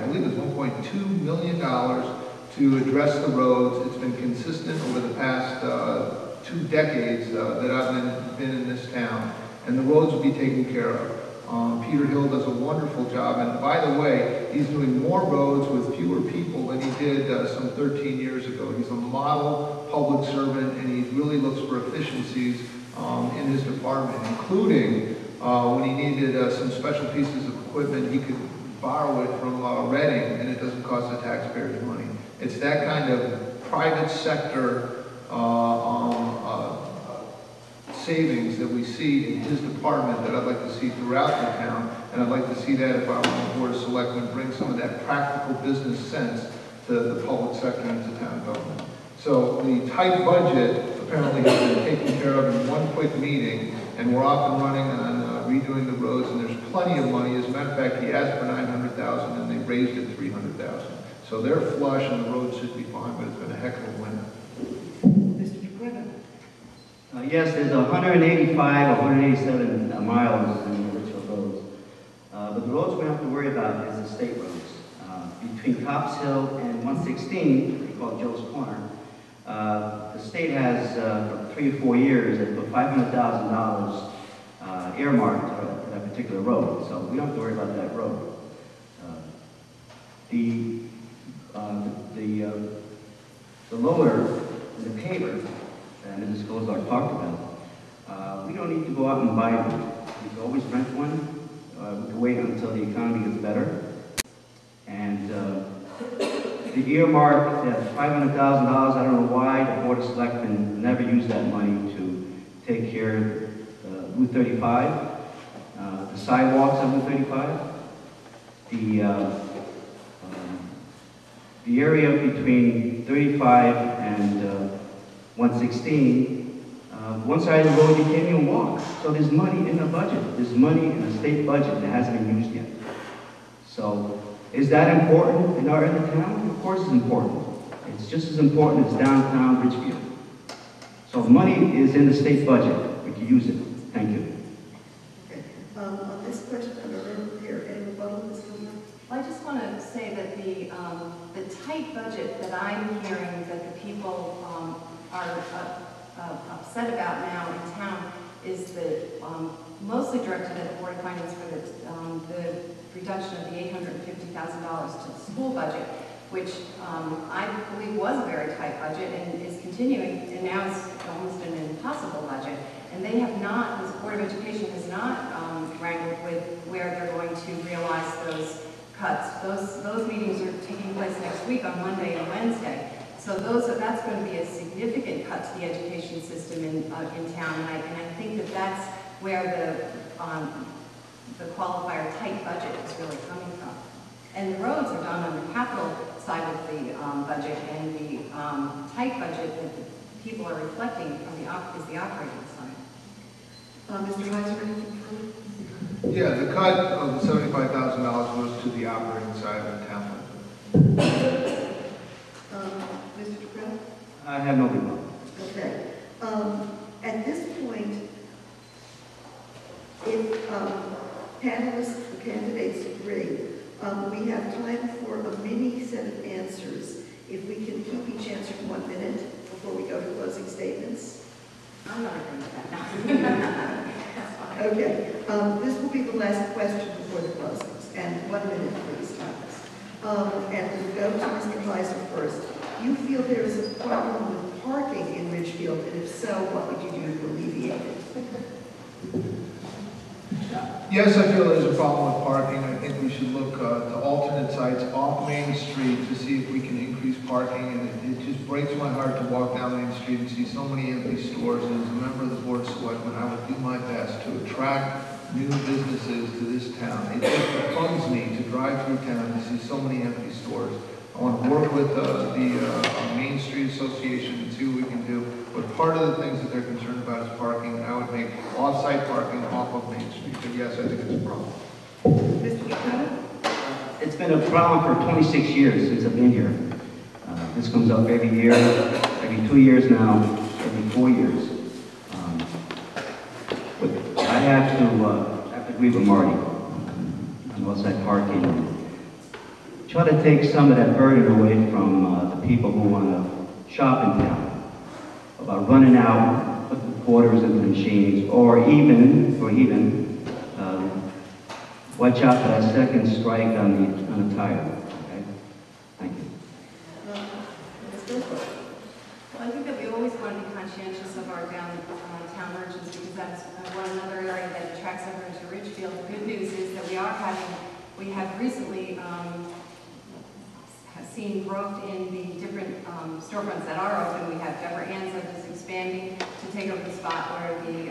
believe it's $1.2 million to address the roads. It's been consistent over the past 2 decades that I've been in this town, and the roads will be taken care of. Peter Hill does a wonderful job, and by the way, he's doing more roads with fewer people than he did some 13 years ago. He's a model public servant, and he really looks for efficiencies in his department, including when he needed some special pieces of equipment, he could borrow it from Reading, and it doesn't cost the taxpayers money. It's that kind of private sector savings that we see in his department that I'd like to see throughout the town, and I'd like to see that if I were on the Board of Selectmen, bring some of that practical business sense to the public sector and to town government. So the tight budget apparently has been taken care of in one quick meeting, and we're off and running on redoing the roads, and there's plenty of money. As a matter of fact, he asked for $900,000 and they raised it $300,000. So they're flush and the roads should be fine, but it's been a heck of a winter. Mr. Duquesne? Yes, there's 185 or 187 miles in the Ridgefield roads. But the roads we have to worry about is the state roads. Between Cops Hill and 116, they call it Joe's Corner, the state has, for 3 or 4 years, they put $500,000 earmarked for that particular road. So we don't have to worry about that road. The loader, the paver, that Mrs. Kozar talked about, we don't need to go out and buy one. We can always rent one. We can wait until the economy gets better. And the earmark, that $500,000, I don't know why the Board of Selectmen never used that money to take care of Route 35, the sidewalks on Route 35, the area between 35 and 116, one side of the road you can't even walk. So there's money in the budget. There's money in the state budget that hasn't been used yet. So is that important in our other town? Of course it's important. It's just as important as downtown Ridgefield. So money is in the state budget. We can use it. Thank you. Okay. On this question, I don't remember here, any rebuttal, Ms. Gilman? Well, I just want to say that the tight budget that I'm hearing that the people are upset about now in town is mostly directed at the Board of Finance for the reduction of the $850,000 to the school budget, which I believe was a very tight budget and is continuing, and now it's almost an impossible budget. And they have not, the Board of Education has not wrangled with where they're going to realize those cuts. Those meetings are taking place next week on Monday and Wednesday. So that's going to be a significant cut to the education system in town, and I think that that's where the qualifier tight budget is really coming from. And the roads are done on the capital side of the budget, and the tight budget that the people are reflecting from is the operating side. Mr. Heiser, anything further? Yeah, the cut of the $75,000 goes to the operating side of the town budget. Mr. DeGraw? I have no report. Okay. At this point, if panelists, the candidates agree, we have time for a mini set of answers. If we can keep each answer to 1 minute before we go to closing statements. I'm not agreeing with that. That's fine. Okay. This will be the last question before the closings. And 1 minute, please, Thomas. And we'll go to Mr. Heiser first. You feel there is a problem with parking in Ridgefield, and if so, what would you do to alleviate it? Yes, I feel there's a problem with parking. I think we should look to alternate sites off Main Street to see if we can increase parking. And it just breaks my heart to walk down Main Street and see so many empty stores. And as a member of the Board of Selectmen, I would do my best to attract new businesses to this town. It just befuddles me to drive through town and see so many empty stores. I want to work with the Main Street Association and see what we can do. But part of the things that they're concerned about is parking, and I would make off-site parking off of Main Street. But yes, I think it's a problem. Mr. DeGraw? It's been a problem for 26 years since I've been here. This comes up every year, every 2 years now, every 4 years. But I have to agree with Marty on outside parking. Try to take some of that burden away from the people who want to shop in town. About running out, put the quarters into the machines, or even watch out for that second strike on the tire. Okay, thank you. Well, I think that we always want to be conscientious of our downtown merchants, because that's another area that attracts everyone to Ridgefield. The good news is that we have recently seen growth in the different storefronts that are open. We have Deborah Ann's that is expanding to take over the spot where the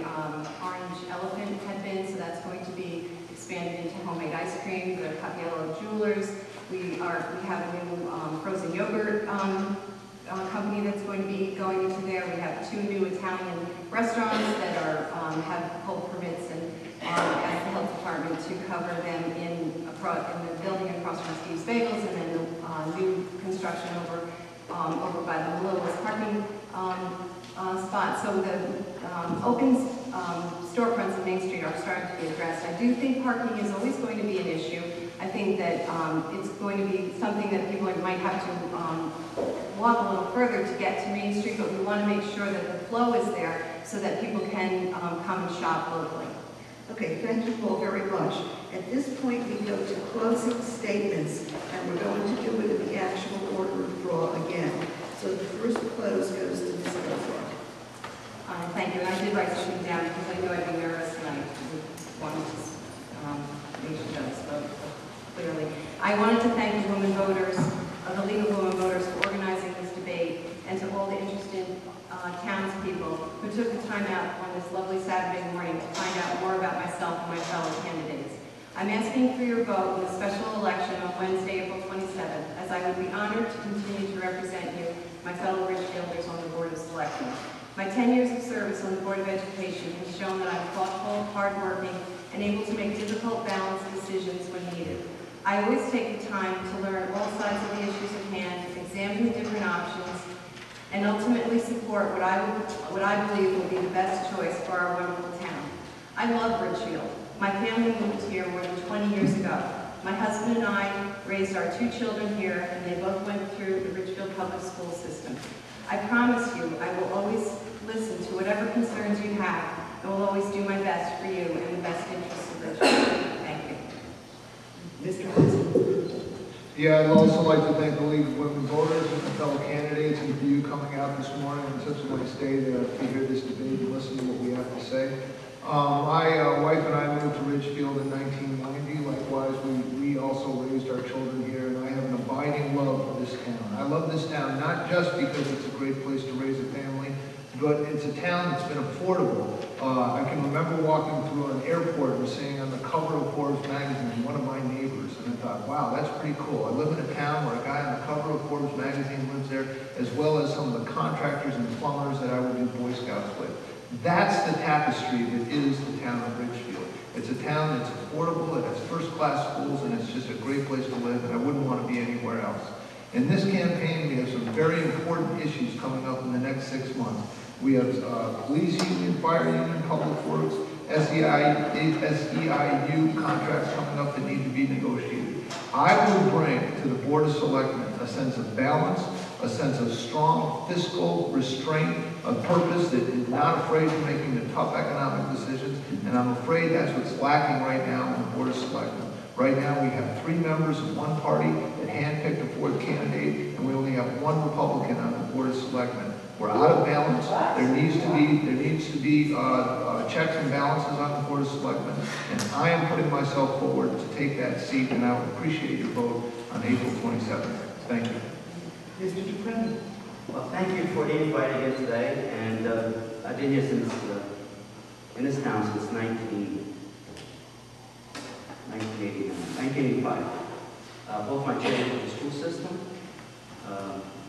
Orange Elephant had been, so that's going to be expanded into homemade ice cream. The Cup Yellow Jewelers. We have a new frozen yogurt company that's going to be going into there. We have 2 new Italian restaurants that have pulled permits and asked the health department to cover them in the building across from Steve's Bagels, and then the new construction over by the Lillis parking spot. So the open storefronts in Main Street are starting to be addressed. I do think parking is always going to be an issue. I think that it's going to be something that people might have to walk a little further to get to Main Street, but we want to make sure that the flow is there so that people can come and shop locally. Okay, thank you all very much. At this point, we go to closing statements, and we're going to do it in the actual order of draw again. So the first close goes to Ms. Gilthorpe. Thank you. And I did write something down because I knew I'd be nervous, and I wanted to make sure that I spoke clearly. I wanted to thank the women voters, the League of Women Voters, for organizing this debate, and to all the interested townspeople who took the time out on this lovely Saturday morning to find out more about myself and my fellow candidates. I'm asking for your vote in the special election on Wednesday, April 27th, as I would be honored to continue to represent you, my fellow Ridgefielders, on the Board of Selectmen. My 10 years of service on the Board of Education has shown that I'm thoughtful, hardworking, and able to make difficult, balanced decisions when needed. I always take the time to learn all sides of the issues at hand, examine the different options, and ultimately support what I believe will be the best choice for our wonderful town. I love Ridgefield. My family moved here more than 20 years ago. My husband and I raised our 2 children here, and they both went through the Ridgefield public school system. I promise you I will always listen to whatever concerns you have, and will always do my best for you and the best interests of Ridgefield. Thank you. Mr. Heiser. Yeah, I'd also like to thank the League of Women Voters and the fellow candidates, and for you coming out this morning on such a nice day to hear this debate and listen to what we have to say. My wife and I moved to Ridgefield in 1990. Likewise, we also raised our children here, and I have an abiding abiding love for this town. I love this town not just because it's a great place to raise a family, but it's a town that's been affordable. I can remember walking through an airport and seeing on the cover of Forbes magazine one of my neighbors, and I thought, wow, that's pretty cool. I live in a town where a guy on the cover of Forbes magazine lives there, as well as some of the contractors and plumbers that I would do Boy Scouts with. That's the tapestry that is the town of Ridgefield. It's a town that's affordable, it has first-class schools, and it's just a great place to live, and I wouldn't want to be anywhere else. In this campaign, we have some very important issues coming up in the next 6 months. We have police union, fire union, public works, SEIU contracts coming up that need to be negotiated. I will bring to the Board of Selectmen a sense of balance, a sense of strong fiscal restraint, a purpose that is not afraid of making the tough economic decisions, and I'm afraid that's what's lacking right now in the Board of Selectmen. Right now, we have 3 members of one party that handpicked a 4th candidate, and we only have 1 Republican on the Board of Selectmen. We're out of balance. There needs to be checks and balances on the Board of Selectmen, and I am putting myself forward to take that seat, and I would appreciate your vote on April 27th. Thank you. Mr. Dupree. Well, thank you for the invite again today, and I've been here since, in this town since 1985. Both my children in the school system.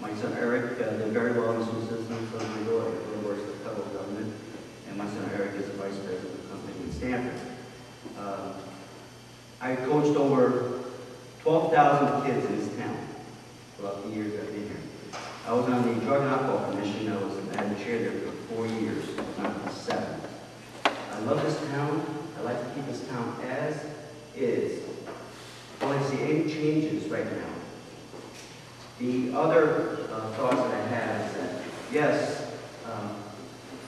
My son Eric did very well in the school system, so my daughter works for the federal government, and my son Eric is the vice president of the company in Stanford. I coached over 12,000 kids in this town throughout the years I've been here. I was on the Drug and Alcohol Commission. I had the chair there for 4 years, not 7. I love this town. I like to keep this town as is. I want to see any changes right now. The other thoughts that I have is that, yes,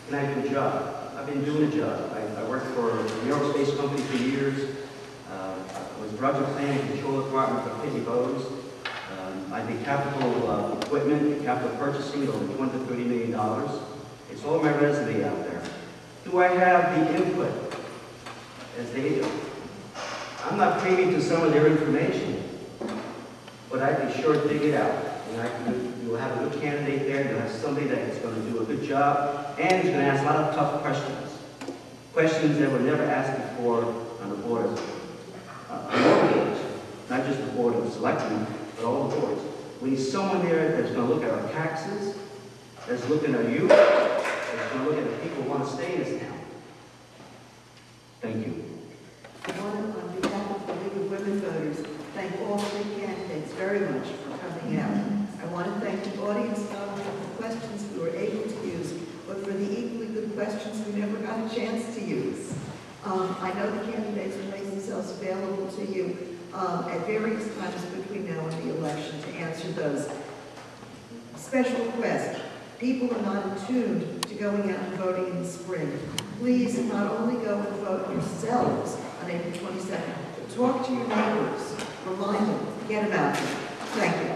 can I do a job? I've been doing a job. I worked for the aerospace company for years. I was project planning and control department for Pitney Bowes. I did capital equipment, capital purchasing, over $20 to $30 million. It's all my resume out there. Do I have the input as they do? I'm not privy to some of their information, but I can sure dig it out. And you'll have a good candidate there. You'll have somebody that is going to do a good job and is going to ask a lot of tough questions. Questions that were never asked before on the board of boards, not just the board of selectmen, but all the boards. We need someone there that's going to look at our taxes, that's looking at you, that's going to look at the people who want to stay in this town. Thank you. I want to, on behalf of the League of Women Voters, thank all 3 candidates very much for coming out. I want to thank the audience not only for the questions we were able to use, but for the equally good questions we never got a chance to use. I know the candidates will make themselves available to you at various times between now and the election to answer those. Special request, people are not attuned to going out and voting in the spring. Please not only go and vote yourselves on April 22nd, but talk to your neighbors, remind them, forget about them. Thank you.